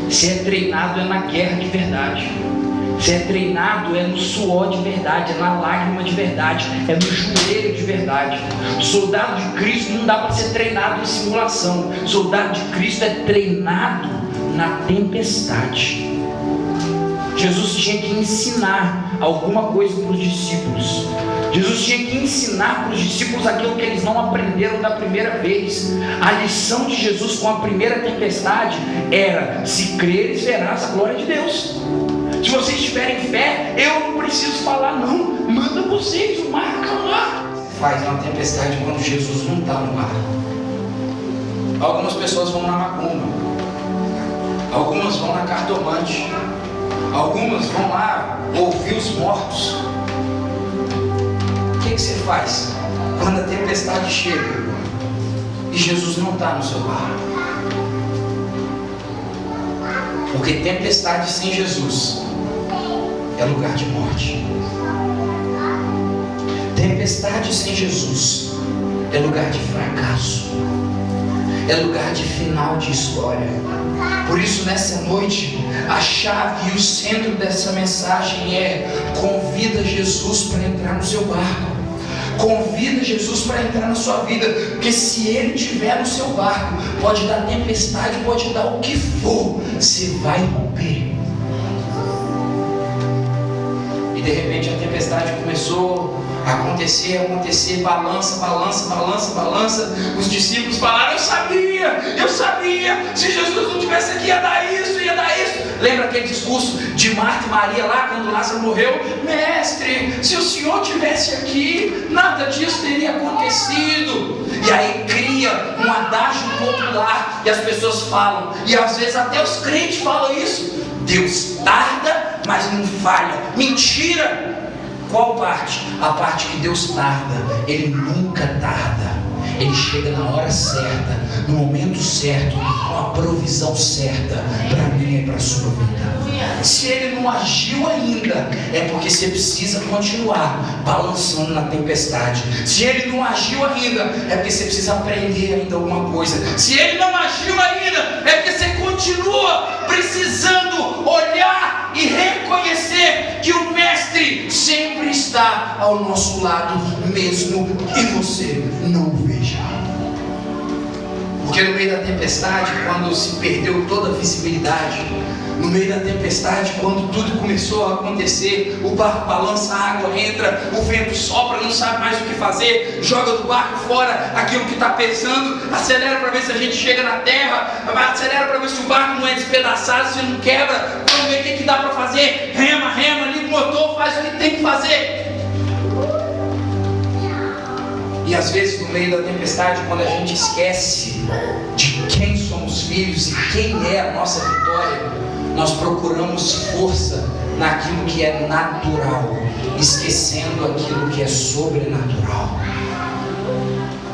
Se é treinado é na guerra de verdade. Se é treinado é no suor de verdade, é na lágrima de verdade, é no joelho de verdade. Soldado de Cristo não dá para ser treinado em simulação. Soldado de Cristo é treinado na tempestade. Jesus tinha que ensinar alguma coisa para os discípulos. Jesus tinha que ensinar para os discípulos aquilo que eles não aprenderam da primeira vez. A lição de Jesus com a primeira tempestade era: se creres, verás a glória de Deus. Se vocês tiverem fé, eu não preciso falar não, manda vocês o mar acalmar. Faz uma tempestade quando Jesus não está no mar. Algumas pessoas vão na macumba, algumas vão na cartomante, algumas vão lá ouvir os mortos. O que você faz quando a tempestade chega e Jesus não está no seu barco? Porque tempestade sem Jesus é lugar de morte. Tempestade sem Jesus é lugar de fracasso, é lugar de final de história. Por isso, nessa noite, a chave e o centro dessa mensagem é: convida Jesus para entrar no seu barco. Convida Jesus para entrar na sua vida, porque se Ele estiver no seu barco, pode dar tempestade, pode dar o que for, você vai romper. E de repente a tempestade começou a acontecer, balança. Os discípulos falaram: eu sabia, se Jesus não estivesse aqui ia dar isso. Lembra aquele discurso de Marta e Maria lá, quando Lázaro morreu? Mestre, se o Senhor estivesse aqui, nada disso teria acontecido. E aí cria um adágio popular, e as pessoas falam, e às vezes até os crentes falam isso: Deus tarda, mas não falha. Mentira! Qual parte? A parte que Deus tarda. Ele nunca tarda. Ele chega na hora certa, no momento certo, com a provisão certa para mim e para a sua vida. Se Ele não agiu ainda, é porque você precisa continuar balançando na tempestade. Se Ele não agiu ainda, é porque você precisa aprender ainda alguma coisa. Se Ele não agiu ainda, é porque você continua precisando olhar e reconhecer que o Mestre sempre está ao nosso lado, mesmo que você não o veja. Porque no meio da tempestade, quando se perdeu toda a visibilidade, no meio da tempestade, quando tudo começou a acontecer, o barco balança, a água entra, o vento sopra, não sabe mais o que fazer, joga do barco fora aquilo que está pesando, acelera para ver se a gente chega na terra, acelera para ver se o barco não é despedaçado, se não quebra, vamos ver o que dá para fazer, rema, liga o motor, faz o que tem que fazer. E às vezes no meio da tempestade, quando a gente esquece de quem somos filhos e quem é a nossa vitória, nós procuramos força naquilo que é natural, esquecendo aquilo que é sobrenatural.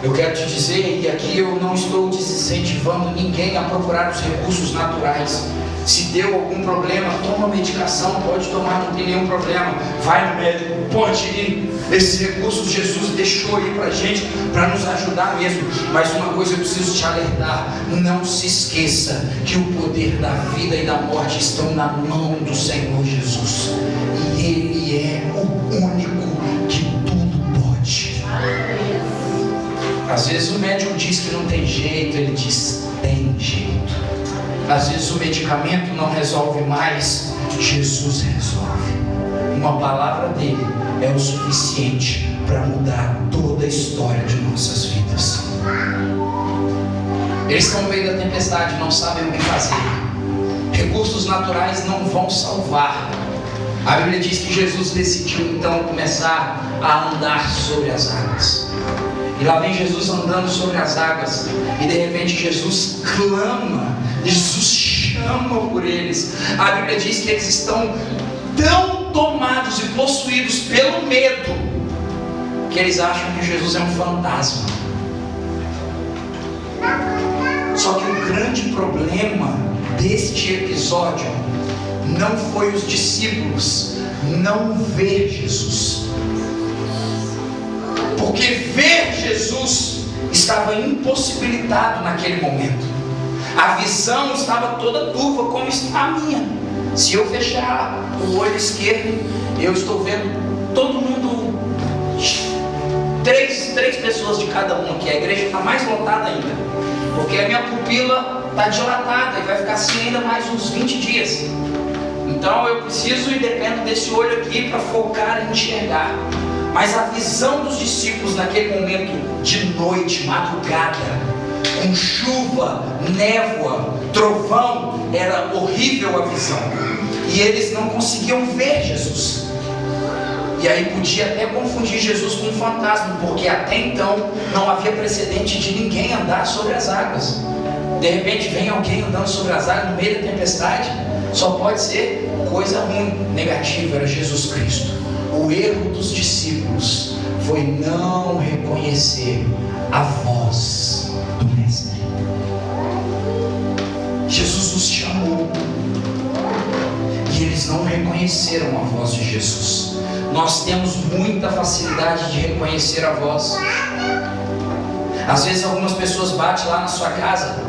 Eu quero te dizer, e aqui eu não estou desincentivando ninguém a procurar os recursos naturais. Se deu algum problema, toma medicação, pode tomar, não tem nenhum problema. Vai no médico, pode ir. Esses recursos Jesus deixou aí pra gente, para nos ajudar mesmo. Mas uma coisa eu preciso te alertar: não se esqueça que o poder da vida e da morte estão na mão do Senhor Jesus. E Ele é o único que tudo pode. Às vezes o médico diz que não tem jeito, ele diz tem jeito. Às vezes o medicamento não resolve mais, Jesus resolve. Uma palavra dele é o suficiente para mudar toda a história de nossas vidas. Eles estão no meio da tempestade, não sabem o que fazer. Recursos naturais não vão salvar. A Bíblia diz que Jesus decidiu então começar a andar sobre as águas. E lá vem Jesus andando sobre as águas. E de repente Jesus clama, Jesus chama por eles. A Bíblia diz que eles estão tão tomados e possuídos pelo medo que eles acham que Jesus é um fantasma. Só que o grande problema deste episódio não foi os discípulos não ver Jesus, porque ver Jesus estava impossibilitado naquele momento. A visão estava toda turva, como está a minha. Se eu fechar o olho esquerdo, eu estou vendo todo mundo, três pessoas de cada um aqui. A igreja está mais lotada ainda, porque a minha pupila está dilatada e vai ficar assim ainda mais uns 20 dias. Então eu preciso e dependo desse olho aqui para focar e enxergar. Mas a visão dos discípulos naquele momento de noite, madrugada, com chuva, névoa, trovão, era horrível a visão. E eles não conseguiam ver Jesus. E aí podia até confundir Jesus com um fantasma, porque até então não havia precedente de ninguém andar sobre as águas. De repente vem alguém andando sobre as águas no meio da tempestade. Só pode ser coisa ruim, negativa. Era Jesus Cristo. O erro dos discípulos foi não reconhecer a voz do Mestre. Jesus os chamou e eles não reconheceram a voz de Jesus. Nós temos muita facilidade de reconhecer a voz. Às vezes algumas pessoas batem lá na sua casa.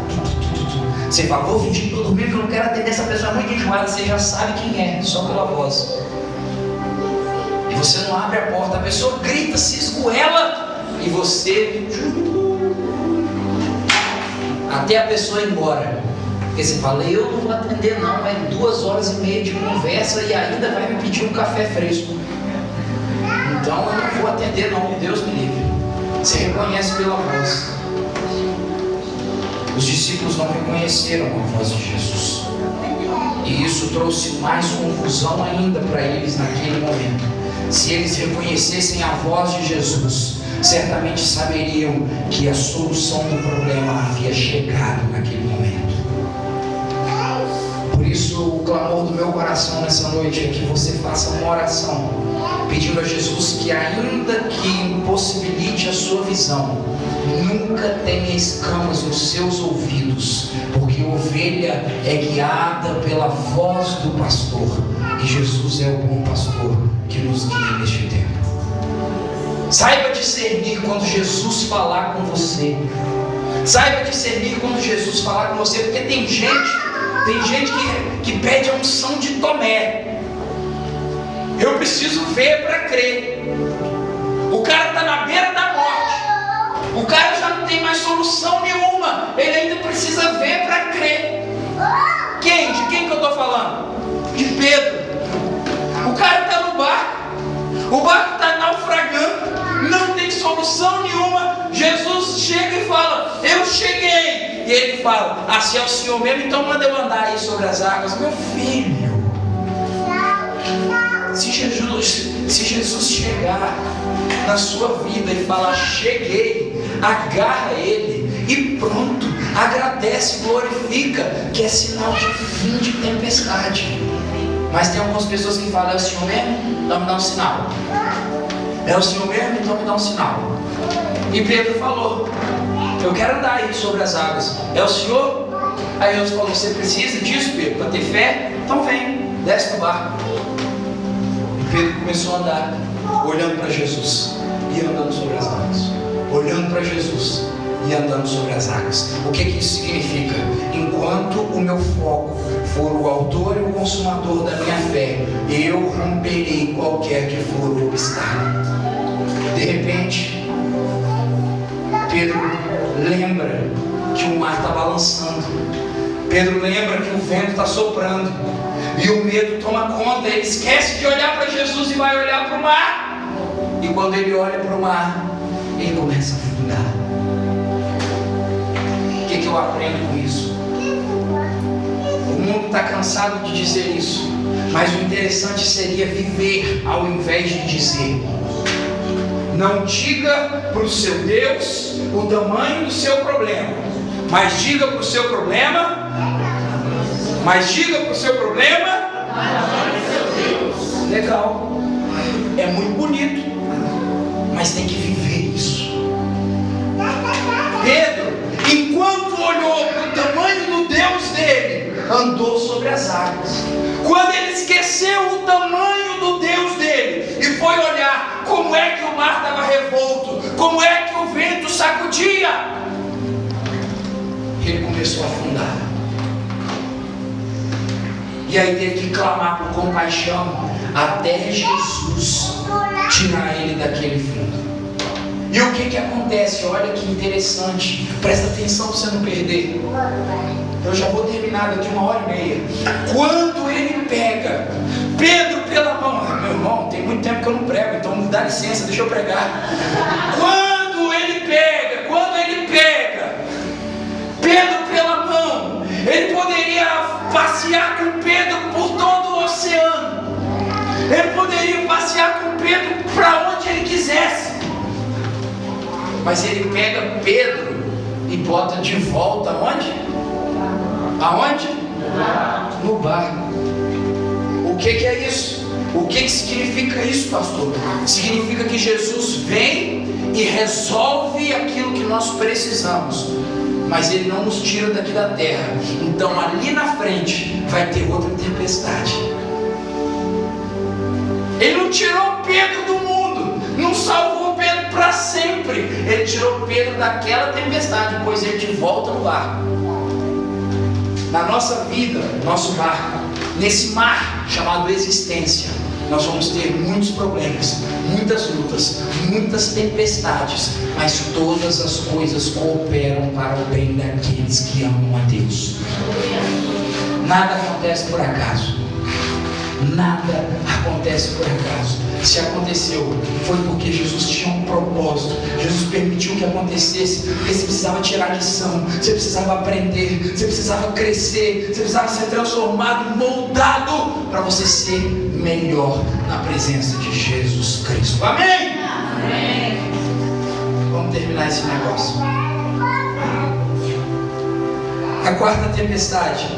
Você fala, vou fingir que estou dormindo, que eu não quero atender essa pessoa muito enjoada. Você já sabe quem é, só pela voz. E você não abre a porta, a pessoa grita, se esgoela, e você até a pessoa ir embora. Porque você fala, eu não vou atender não, é 2h30 de conversa e ainda vai me pedir um café fresco. Então eu não vou atender não, Deus me livre. Você reconhece pela voz. Os discípulos não reconheceram a voz de Jesus. E isso trouxe mais confusão ainda para eles naquele momento. Se eles reconhecessem a voz de Jesus, certamente saberiam que a solução do problema havia chegado naquele momento. Por isso, o clamor do meu coração nessa noite é que você faça uma oração, pedindo a Jesus que, ainda que impossibilite a sua visão, nunca tenha escamas nos seus ouvidos, porque ovelha é guiada pela voz do pastor, e Jesus é o bom pastor que nos guia neste tempo. Saiba discernir quando Jesus falar com você. Saiba discernir quando Jesus falar com você, porque tem gente que pede a unção de Tomé. Eu preciso ver para crer. O cara está na beira da morte. O cara já não tem mais solução nenhuma. Ele ainda precisa ver para crer. Quem? De quem que eu estou falando? De Pedro. O cara está no barco. O barco está naufragando. Não tem solução nenhuma. Jesus chega e fala, eu cheguei. E ele fala, se é o Senhor mesmo, então manda eu andar aí sobre as águas. Meu filho, se Jesus chegar na sua vida e falar, cheguei, agarra ele e pronto, agradece, glorifica, que é sinal de fim de tempestade. Mas tem algumas pessoas que falam, é o Senhor mesmo? Então me dá um sinal. É o Senhor mesmo? Então me dá um sinal. E Pedro falou, eu quero andar aí sobre as águas. É o Senhor? Aí Deus falou, você precisa disso, Pedro, para ter fé? Então vem, desce do barco. E Pedro começou a andar, olhando para Jesus e andando sobre as águas. Olhando para Jesus e andando sobre as águas. O que isso significa? Enquanto o meu foco for o autor e o consumador da minha fé, eu romperei qualquer que for o obstáculo. De repente, Pedro lembra que o mar está balançando. Pedro lembra que o vento está soprando. E o medo toma conta. Ele esquece de olhar para Jesus e vai olhar para o mar. E quando ele olha para o mar, ele começa a afundar. O que eu aprendo com isso? O mundo está cansado de dizer isso, mas o interessante seria viver ao invés de dizer. Não diga para o seu Deus o tamanho do seu problema, mas diga para o seu problema. Legal, é muito bonito, mas tem que viver isso. Pedro, enquanto olhou para o tamanho do Deus dele, andou sobre as águas. Quando ele esqueceu o tamanho do Deus dele e foi olhar como é que o mar estava revolto, como é que o vento sacudia, ele começou a afundar. E aí teve que clamar por compaixão até Jesus tirar ele daquele fundo. E o que acontece? Olha que interessante, presta atenção para você não perder. Eu já vou terminar daqui 1h30. Quando ele pega Pedro pela mão, meu irmão, tem muito tempo que eu não prego, então dá licença, deixa eu pregar. Quando ele pega Pedro pela mão, ele poderia passear com Pedro por todo o oceano. Ele poderia passear com Pedro para onde ele quisesse. Mas ele pega Pedro e bota de volta onde? Aonde? No barco. O que é isso? O que significa isso, pastor? Significa que Jesus vem e resolve aquilo que nós precisamos, mas Ele não nos tira daqui da terra. Então ali na frente vai ter outra tempestade. Ele não tirou Pedro do mundo, não salvou Pedro para sempre. Ele tirou Pedro daquela tempestade, pôs ele de volta no barco. Na nossa vida, nosso barco, nesse mar chamado existência, nós vamos ter muitos problemas, muitas lutas, muitas tempestades, mas todas as coisas cooperam para o bem daqueles que amam a Deus. Nada acontece por acaso. Nada acontece por acaso. Se aconteceu, foi porque Jesus tinha um propósito. Jesus permitiu que acontecesse, porque você precisava tirar lição, você precisava aprender, você precisava crescer, você precisava ser transformado, moldado, para você ser melhor na presença de Jesus Cristo. Amém? Amém. Vamos terminar esse negócio. A quarta tempestade,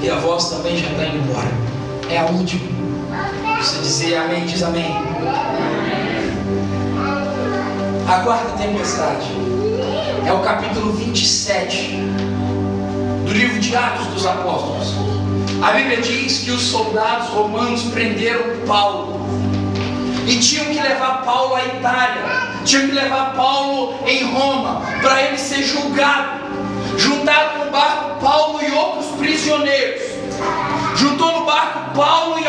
e a voz também já está indo embora, é a última. Você dizer amém, diz amém. A quarta tempestade é o capítulo 27 do livro de Atos dos Apóstolos. A Bíblia diz que os soldados romanos prenderam Paulo e tinham que levar Paulo à Itália, tinham que levar Paulo em Roma para ele ser julgado. Juntaram no barco Paulo e outros prisioneiros. Juntou no barco Paulo e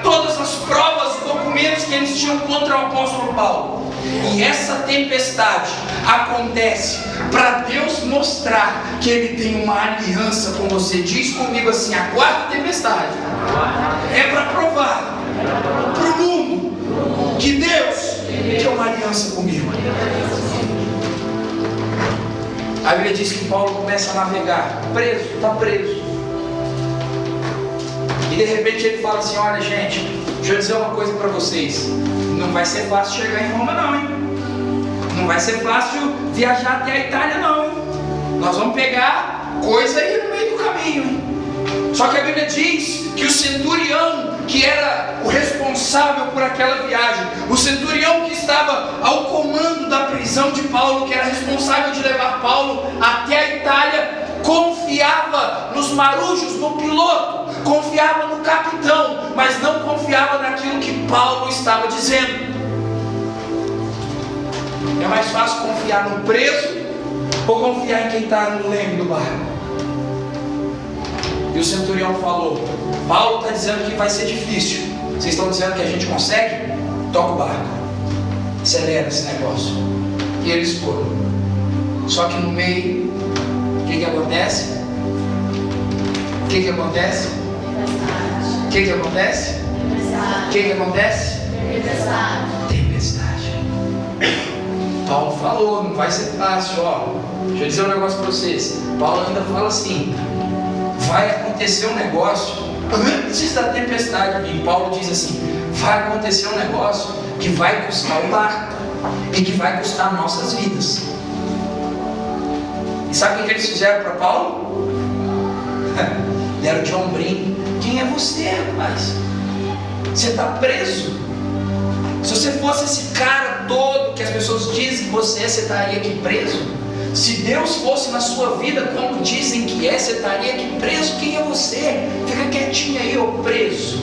todas as provas e documentos que eles tinham contra o apóstolo Paulo. E essa tempestade acontece para Deus mostrar que Ele tem uma aliança com você. Diz comigo assim: a quarta tempestade é para provar para o mundo que Deus tem uma aliança comigo. A Bíblia diz que Paulo começa a navegar, preso, está preso. E de repente ele fala assim: olha gente, deixa eu dizer uma coisa para vocês. Não vai ser fácil chegar em Roma não, hein? Não vai ser fácil viajar até a Itália não, hein? Nós vamos pegar coisa aí no meio do caminho, hein? Só que a Bíblia diz que o centurião, que era o responsável por aquela viagem, o centurião que estava ao comando da prisão de Paulo, que era responsável de levar Paulo até a Itália, confiava nos marujos, no piloto, confiava no capitão, mas não confiava naquilo que Paulo estava dizendo. É mais fácil confiar no preso ou confiar em quem está no leme do barco? E o centurião falou: Paulo está dizendo que vai ser difícil, vocês estão dizendo que a gente consegue? Toca o barco, acelera esse negócio. E eles foram. Só que no meio, o que acontece? O que acontece? O que acontece? O que acontece? Tempestade. Paulo falou, não vai ser fácil, ó. Deixa eu dizer um negócio para vocês. Paulo ainda fala assim: vai acontecer um negócio antes da tempestade vir. Paulo diz assim: vai acontecer um negócio que vai custar o barco e que vai custar nossas vidas. E sabe o que eles fizeram para Paulo? Deram de ombrinho. Quem é você, rapaz? Você está preso. Se você fosse esse cara todo que as pessoas dizem que você estaria aqui preso. Se Deus fosse na sua vida como dizem que você estaria aqui preso. Quem é você? Fica quietinho aí, ô preso,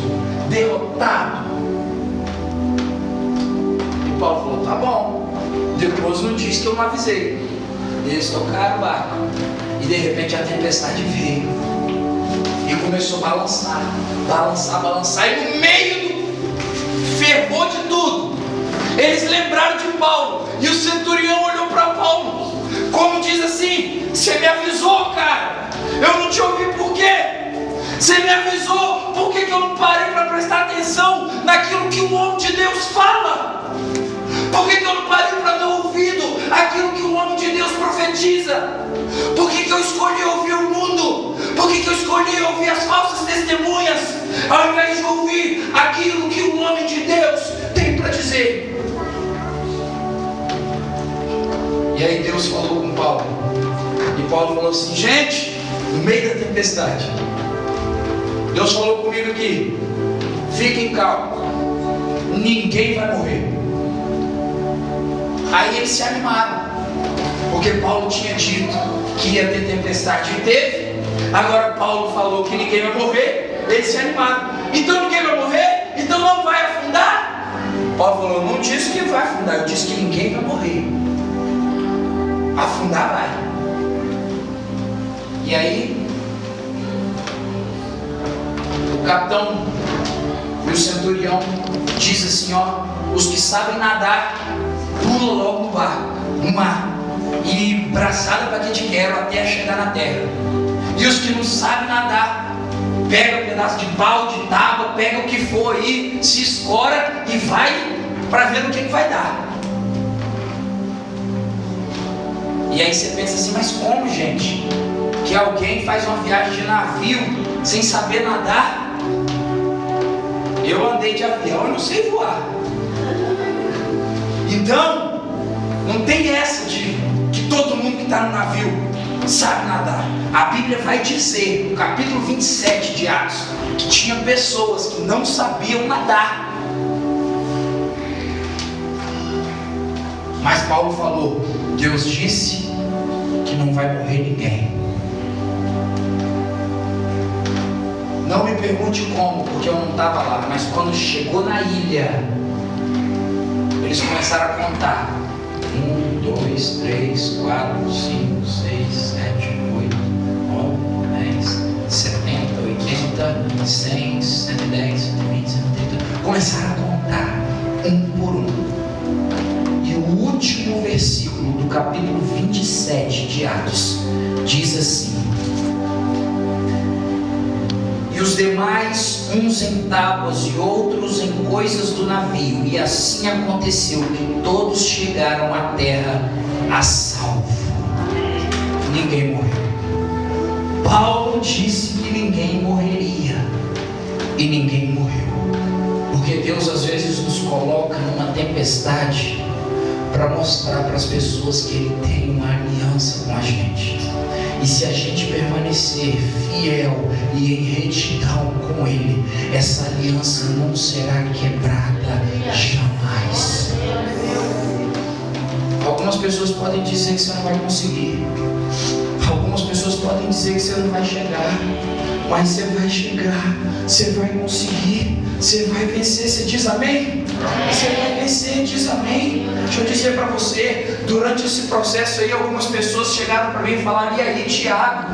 derrotado. E Paulo falou: tá bom. Depois não diz que eu não avisei. Eles tocaram o barco e de repente a tempestade veio e começou a balançar, balançar, balançar. E no meio do fervor de tudo, eles lembraram de Paulo. E o centurião olhou para Paulo, como diz assim: você me avisou, cara, eu não te ouvi, por quê? Você me avisou, por que eu não parei para prestar atenção naquilo que o homem de Deus fala? Por que eu não parei para dar ouvido àquilo que o homem de Deus profetiza? Por que eu escolhi ouvir o mundo? Por que eu escolhi ouvir as falsas testemunhas, ao invés de ouvir aquilo que o homem de Deus tem para dizer? E aí Deus falou com Paulo. E Paulo falou assim: gente, no meio da tempestade, Deus falou comigo aqui: fiquem calmos, ninguém vai morrer. Aí eles se animaram, porque Paulo tinha dito que ia ter tempestade e teve. Agora Paulo falou que ninguém vai morrer. Eles se animaram. Então ninguém vai morrer? Então não vai afundar? Paulo falou: não disse que vai afundar, eu disse que ninguém vai morrer. Afundar vai. E aí o capitão e o centurião diz assim: ó, os que sabem nadar pulam logo no barco, no mar, e braçada para que te quero até chegar na terra. E os que não sabem nadar, pega um pedaço de pau, de tábua, pega o que for aí, se escora e vai para ver no que vai dar. E aí você pensa assim: mas como, gente, que alguém faz uma viagem de navio sem saber nadar? Eu andei de avião e não sei voar. Então, não tem essa de que todo mundo que está no navio sabe nadar. A Bíblia vai dizer, no capítulo 27 de Atos, que tinha pessoas que não sabiam nadar. Mas Paulo falou: Deus disse que não vai morrer ninguém. Não me pergunte como, porque eu não estava lá. Mas quando chegou na ilha, eles começaram a contar: 1, 2, 3, 4, 5, 6, 7, 8, 9, 10, 70, 80, 100, 110, 120, 130. Começaram a contar um por um. E o último versículo do capítulo 27 de Atos diz assim: e os demais, uns em tábuas e outros em coisas do navio, e assim aconteceu que todos chegaram à terra a salvo. Ninguém morreu. Paulo disse que ninguém morreria, e ninguém morreu, porque Deus às vezes nos coloca numa tempestade para mostrar para as pessoas que Ele tem uma aliança com a gente. E se a gente permanecer fiel e em retidão com Ele, essa aliança não será quebrada jamais. Algumas pessoas podem dizer que você não vai conseguir. Algumas pessoas podem dizer que você não vai chegar. Mas você vai chegar, você vai conseguir, você vai vencer. Você diz amém? Você vai vencer, diz amém. Deixa eu dizer para você, durante esse processo aí, algumas pessoas chegaram para mim e falaram: e aí, Tiago?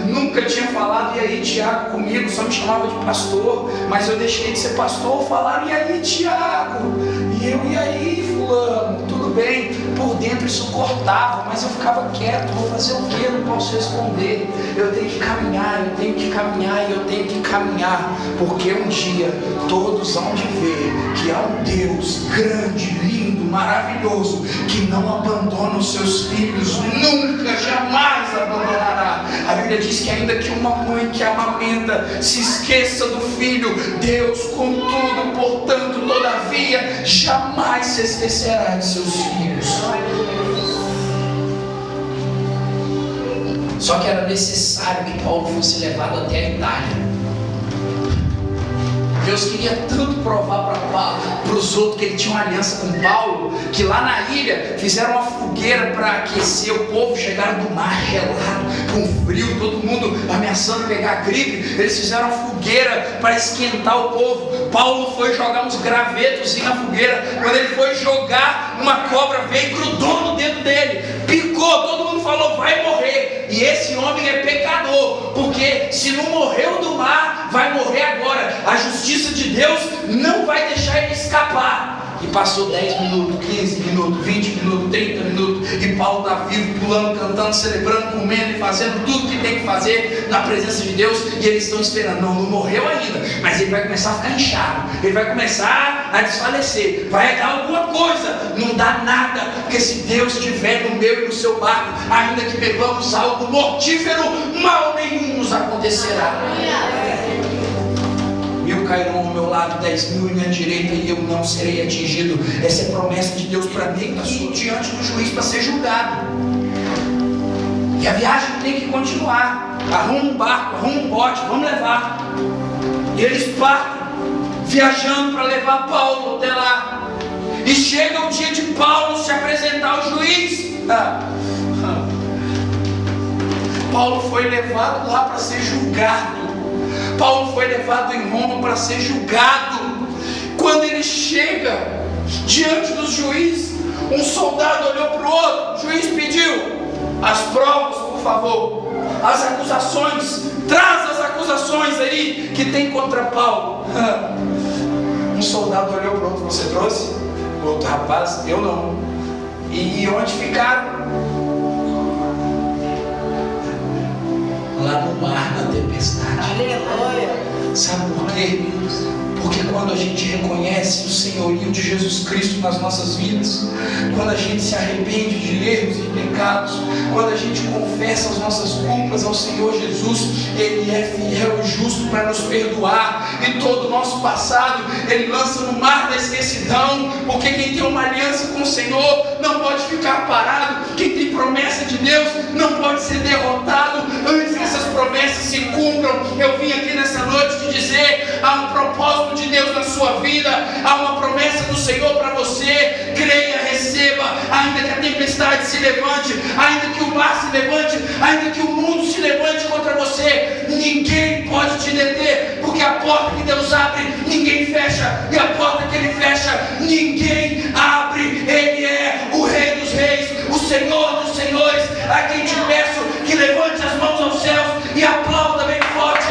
Nunca tinha falado e aí, Tiago, comigo, só me chamava de pastor, mas eu deixei de ser pastor. Falaram: e aí, Tiago? E eu: e aí, fulano? Tudo bem? Por por dentro isso cortava, mas eu ficava quieto. Vou fazer o quê? Eu não posso responder. Eu tenho que caminhar, eu tenho que caminhar, eu tenho que caminhar, porque um dia todos hão de ver que há um Deus grande, lindo, maravilhoso, que não abandona os seus filhos, nunca, jamais abandonará. A Bíblia diz que ainda que uma mãe que amamenta se esqueça do filho, Deus, contudo, portanto, todavia, jamais se esquecerá de seus filhos. Só que era necessário que Paulo fosse levado até a Itália. Deus queria tanto provar para os outros que ele tinha uma aliança com Paulo, que lá na ilha fizeram uma fogueira para aquecer o povo. Chegaram do mar gelado, com frio, todo mundo ameaçando pegar gripe. Eles fizeram uma fogueira para esquentar o povo. Paulo foi jogar uns gravetos na fogueira. Quando ele foi jogar, uma cobra veio e grudou no dedo dele, picou. Todo mundo falou: vai morrer. E esse homem é pecador, porque se não morreu do mar, vai morrer agora. A justiça de Deus não vai deixar ele escapar. E passou 10 minutos, 15 minutos, 20 minutos, 30 minutos, e Paulo está vivo, pulando, cantando, celebrando, comendo e fazendo tudo que tem que fazer na presença de Deus. E eles estão esperando. Não morreu ainda, mas ele vai começar a ficar inchado, ele vai começar a desfalecer, vai dar alguma coisa. Não dá nada, porque se Deus estiver no meu e no seu barco, ainda que bebamos algo mortífero, mal nenhum nos acontecerá. 1000 cairão ao meu lado, 10.000 à minha direita, e eu não serei atingido. Essa é a promessa de Deus para mim, diante do juiz, para ser julgado. E a viagem tem que continuar. Arruma um barco, arruma um bote, vamos levar. E eles partem, viajando para levar Paulo até lá. E chega o dia de Paulo se apresentar ao juiz. Paulo foi levado lá para ser julgado. Paulo foi levado em Roma para ser julgado. Quando ele chega diante dos juízes, um soldado olhou para o outro. O juiz pediu as provas, por favor, as acusações. Traz as acusações aí que tem contra Paulo. Um soldado olhou para o outro: você trouxe? O outro: rapaz, eu não. E onde ficaram? Lá no mar, na tempestade. Aleluia. Sabe por quê? Porque quando a gente reconhece o senhorio de Jesus Cristo nas nossas vidas, quando a gente se arrepende de erros e pecados, quando a gente confessa as nossas culpas ao Senhor Jesus, Ele é fiel e justo para nos perdoar, e todo o nosso passado Ele lança no mar da esquecidão, porque quem tem uma aliança com o Senhor não pode ficar parado. Quem tem promessa de Deus não pode ser derrotado antes que essas promessas se cumpram. Eu vim aqui nessa noite te dizer: há um propósito de Deus na sua vida, há uma promessa do Senhor para você. Creia, receba. Ainda que a tempestade se levante, ainda que o mar se levante, ainda que o mundo se levante contra você, ninguém pode te deter, porque a porta que Deus abre, ninguém fecha, e a porta que Ele fecha, ninguém abre. Ele é o Rei dos Reis, o Senhor dos Senhores. A quem te peço que levante as mãos aos céus e aplauda bem forte.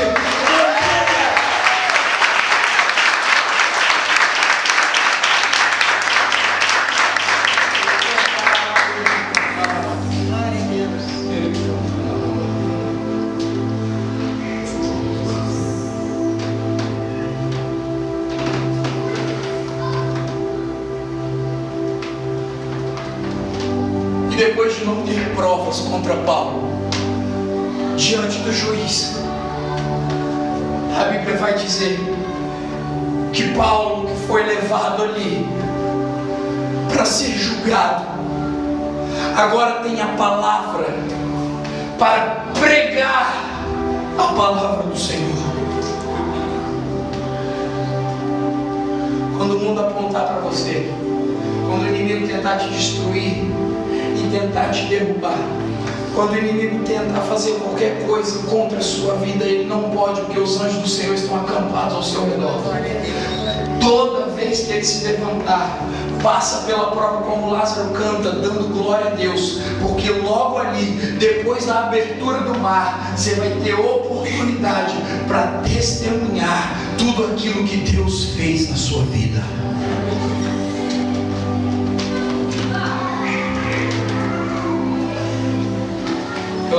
Depois de não ter provas contra Paulo diante do juiz, a Bíblia vai dizer que Paulo, que foi levado ali para ser julgado, agora tem a palavra para pregar a palavra do Senhor. Quando o mundo apontar para você, quando o inimigo tentar te destruir e tentar te derrubar, quando o inimigo tentar fazer qualquer coisa contra a sua vida, ele não pode, porque os anjos do Senhor estão acampados ao seu redor. Toda vez que ele se levantar, passa pela prova como Lázaro canta, dando glória a Deus, porque logo ali, depois da abertura do mar, você vai ter oportunidade para testemunhar tudo aquilo que Deus fez na sua vida.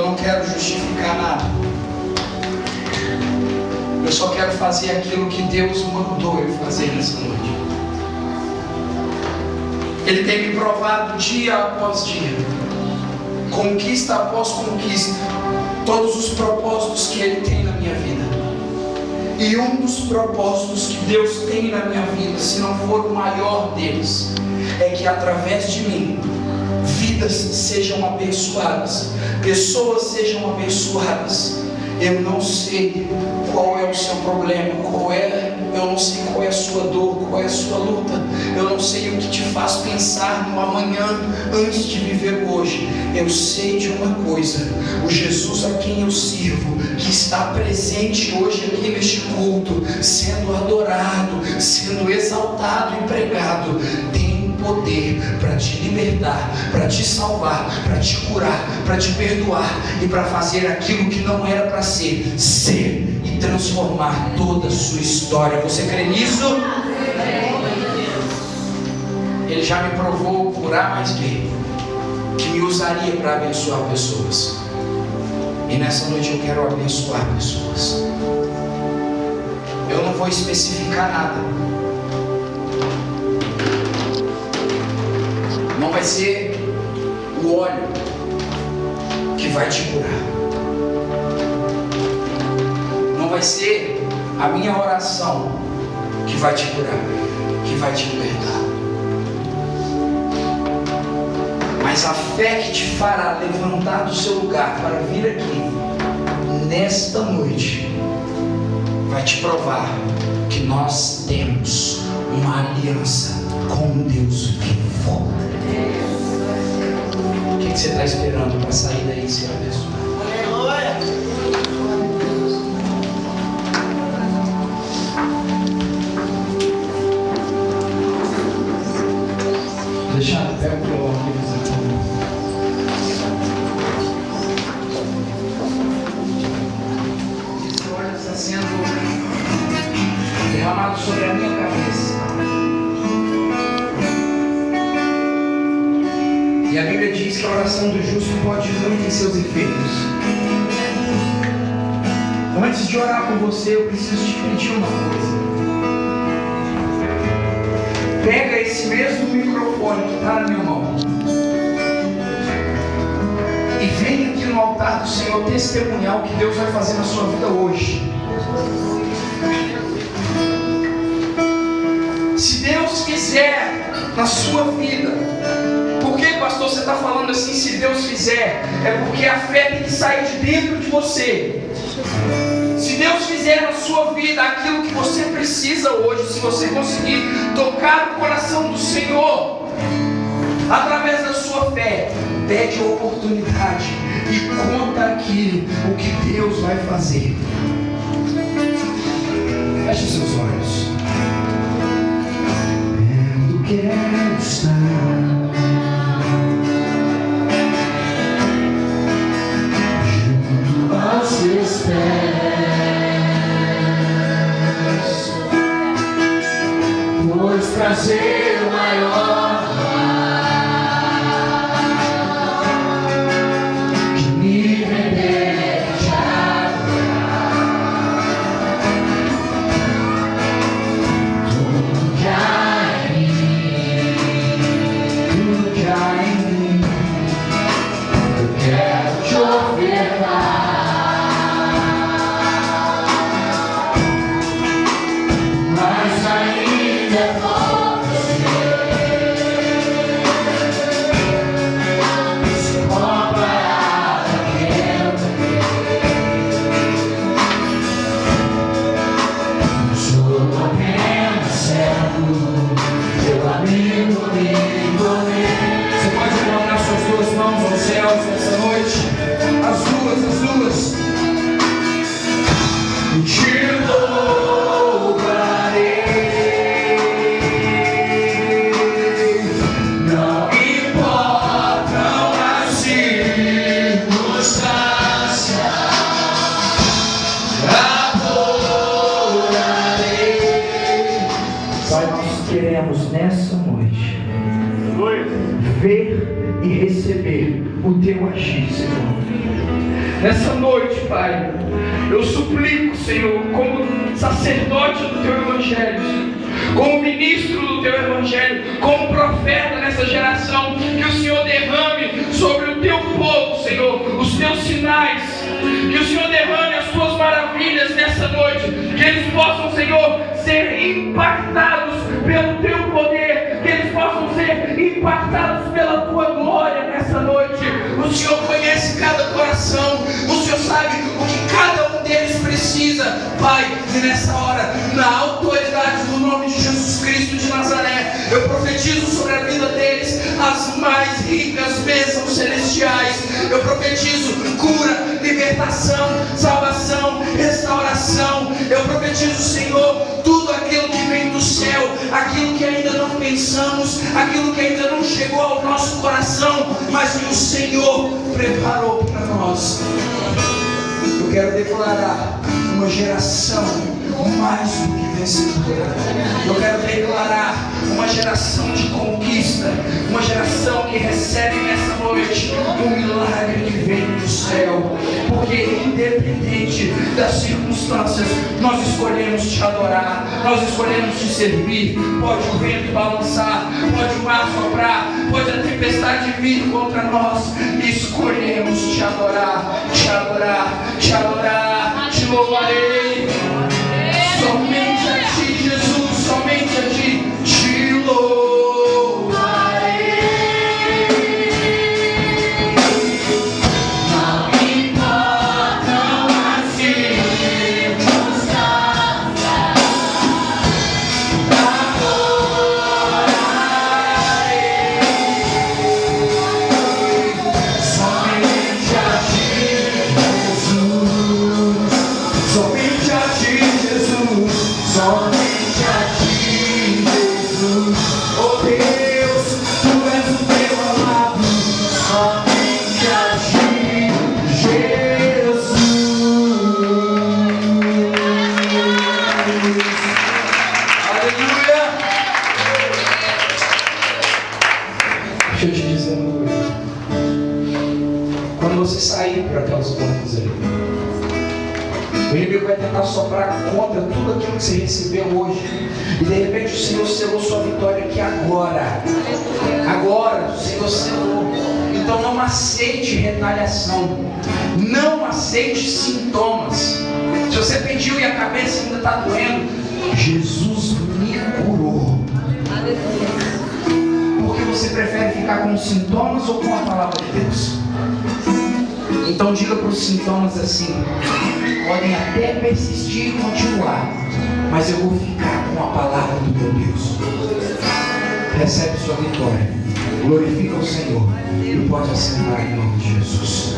Eu não quero justificar nada. Eu só quero fazer aquilo que Deus mandou eu fazer nessa noite. Ele tem me provado dia após dia, conquista após conquista, todos os propósitos que Ele tem na minha vida. E um dos propósitos que Deus tem na minha vida, se não for o maior deles, é que através de mim, vidas sejam abençoadas, pessoas sejam abençoadas. Eu não sei qual é o seu problema, eu não sei qual é a sua dor, qual é a sua luta. Eu não sei o que te faz pensar no amanhã antes de viver hoje. Eu sei de uma coisa: o Jesus a quem eu sirvo, que está presente hoje aqui neste culto, sendo adorado, sendo exaltado e pregado, tem poder para te libertar, para te salvar, para te curar, para te perdoar e para fazer aquilo que não era para ser e transformar toda a sua história. Você crê nisso? Ele já me provou por A mais B que me usaria para abençoar pessoas, e nessa noite eu quero abençoar pessoas. Eu não vou especificar nada. Não vai ser o óleo que vai te curar. Não vai ser a minha oração que vai te curar, que vai te libertar. Mas a fé que te fará levantar do seu lugar para vir aqui nesta noite vai te provar que nós temos uma aliança com um Deus vivo. O que você está esperando para sair daí e ser abençoado? Deixa até o colo aqui. Esse óleo está sendo derramado sobre a minha cabeça. E a Bíblia diz que a oração do justo pode muito em seus efeitos. Antes de orar por você, eu preciso te pedir uma coisa. Pega esse mesmo microfone que está na minha mão e vem aqui no altar do Senhor testemunhar o que Deus vai fazer na sua vida hoje. Se Deus fizer na sua vida, por que, pastor, você está falando assim? Se Deus fizer, é porque a fé tem que sair de dentro de você. Se Deus fizer na sua vida aquilo que você precisa hoje, se você conseguir tocar o coração do Senhor através da sua fé, pede a oportunidade e conta aqui o que Deus vai fazer. Feche os seus olhos. Eu quero estar junto aos seus pés, pois prazer maior que me render te adorar. Tudo que há em mim, tudo que há em mim, eu quero te ofertar. Mas ainda falta se comparar àquele que sou apenas cego, teu amigo me tornei. Você pode colocar suas duas mãos aos céus nessa noite? As duas. E te louvarei. Não importam as circunstâncias, adorarei. Pai, nós queremos nessa noite ver e receber o teu agir, Senhor. Nessa noite, Pai, eu suplico, Senhor, como sacerdote do teu Evangelho, como ministro do teu Evangelho, como profeta nessa geração, que o Senhor derrame sobre o teu povo, Senhor, os teus sinais, que o Senhor derrame as tuas maravilhas nessa noite, que eles possam, Senhor, ser impactados pelo teu poder, que eles possam ser impactados pela tua glória nessa noite. O Senhor conhece cada coração, o Senhor sabe o que cada um deles precisa, Pai. E nessa hora, na autoridade do nome de Jesus Cristo de Nazaré, eu profetizo sobre a vida deles as mais ricas bênçãos celestiais. Eu profetizo cura, libertação, salvação, restauração. Eu profetizo, Senhor, tudo aquilo que vem do céu, aquilo que ainda não pensamos, aquilo que ainda não chegou ao nosso coração, mas que o Senhor preparou para nós. Eu quero declarar uma geração mais do que vencedora. Eu quero declarar uma geração de conquista, uma geração que recebe nessa noite um milagre que vem do céu, porque independente das circunstâncias, nós escolhemos te adorar, nós escolhemos te servir. Pode o vento balançar, pode o mar soprar, pode a tempestade vir contra nós, escolhemos te adorar, te adorar, te adorar, te louvarei. Somente a ti, Jesus, somente a ti, te louvarei. Não importam as circunstâncias, adorarei. Somente a ti, Jesus, somente a ti, Jesus, somente a ti, Jesus. Oh Deus, tu és o teu amado, somente a ti, Jesus. Aleluia. Deixa eu te dizer uma coisa. Quando você sair por aquelas portas ali, o inimigo vai tentar soprar contra tudo aquilo que você recebeu hoje. E de repente o Senhor selou sua vitória aqui agora. Agora o Senhor selou. Então não aceite retaliação. Não aceite sintomas. Se você pediu e a cabeça ainda está doendo, Jesus me curou. Porque você prefere ficar com os sintomas ou com a palavra de Deus? Então diga para os sintomas assim: podem até persistir e continuar, mas eu vou ficar com a palavra do meu Deus. Recebe sua vitória, glorifica o Senhor e pode assentar em nome de Jesus.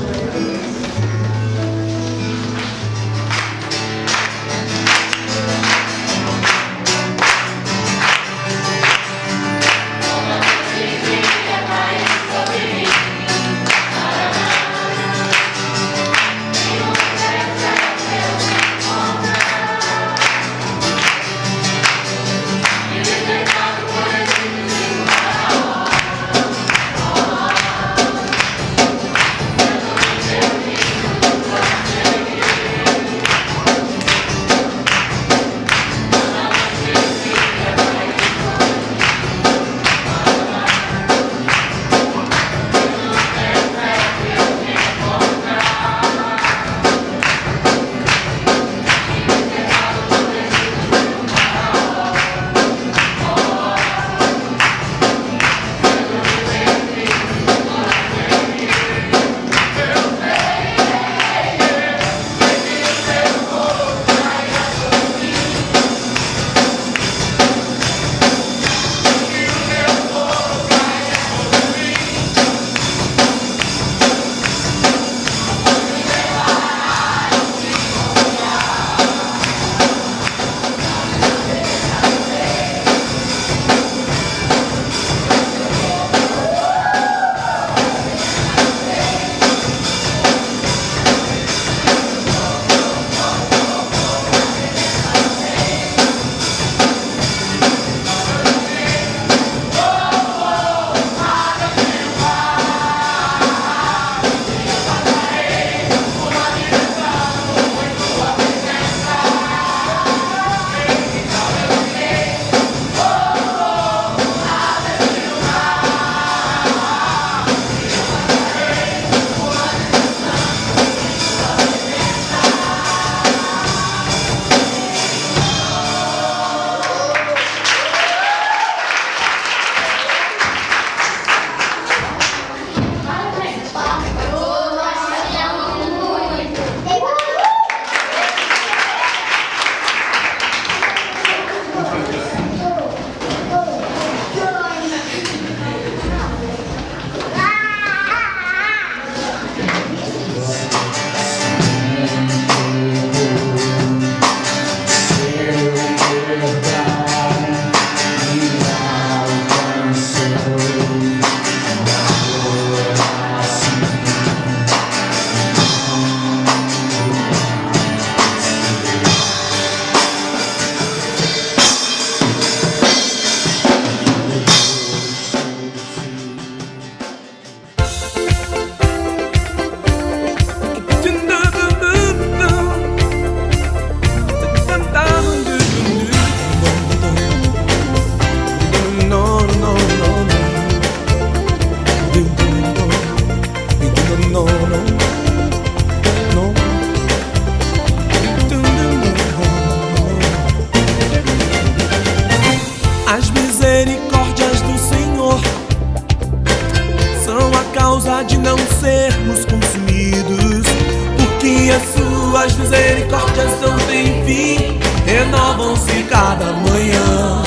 suas misericórdias não têm fim, renovam-se cada manhã.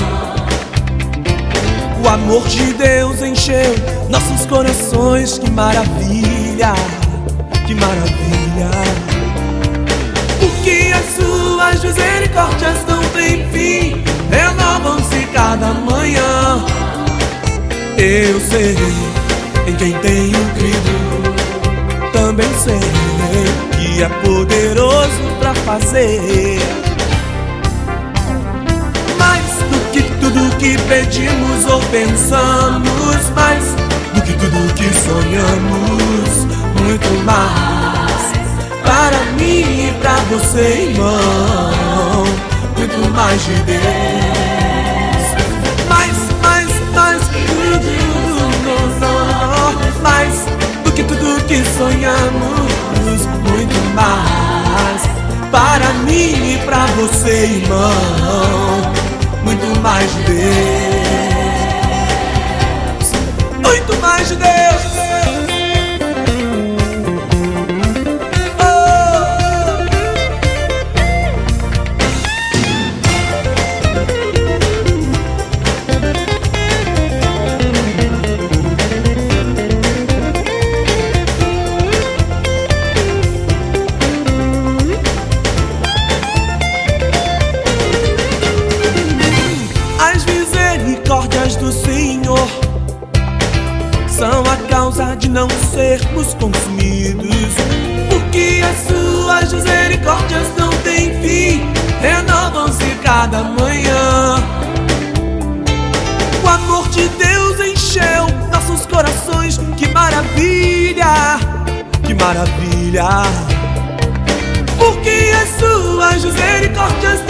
O amor de Deus encheu nossos corações, que maravilha, que maravilha. Porque as suas misericórdias não têm fim, renovam-se cada manhã. Eu sei em quem tenho crido, também sei que é poderoso pra fazer mais do que tudo que pedimos ou pensamos, mais do que tudo que sonhamos, muito mais. Para mim e pra você, irmão, muito mais de Deus. Mais do que tudo que sonhamos, muito mais. Para mim e pra você, irmão, muito mais de Deus. Muito mais de Deus. Do Senhor são a causa de não sermos consumidos, porque as suas misericórdias não têm fim, renovam-se cada manhã. O amor de Deus encheu nossos corações, que maravilha, que maravilha. Porque as suas misericórdias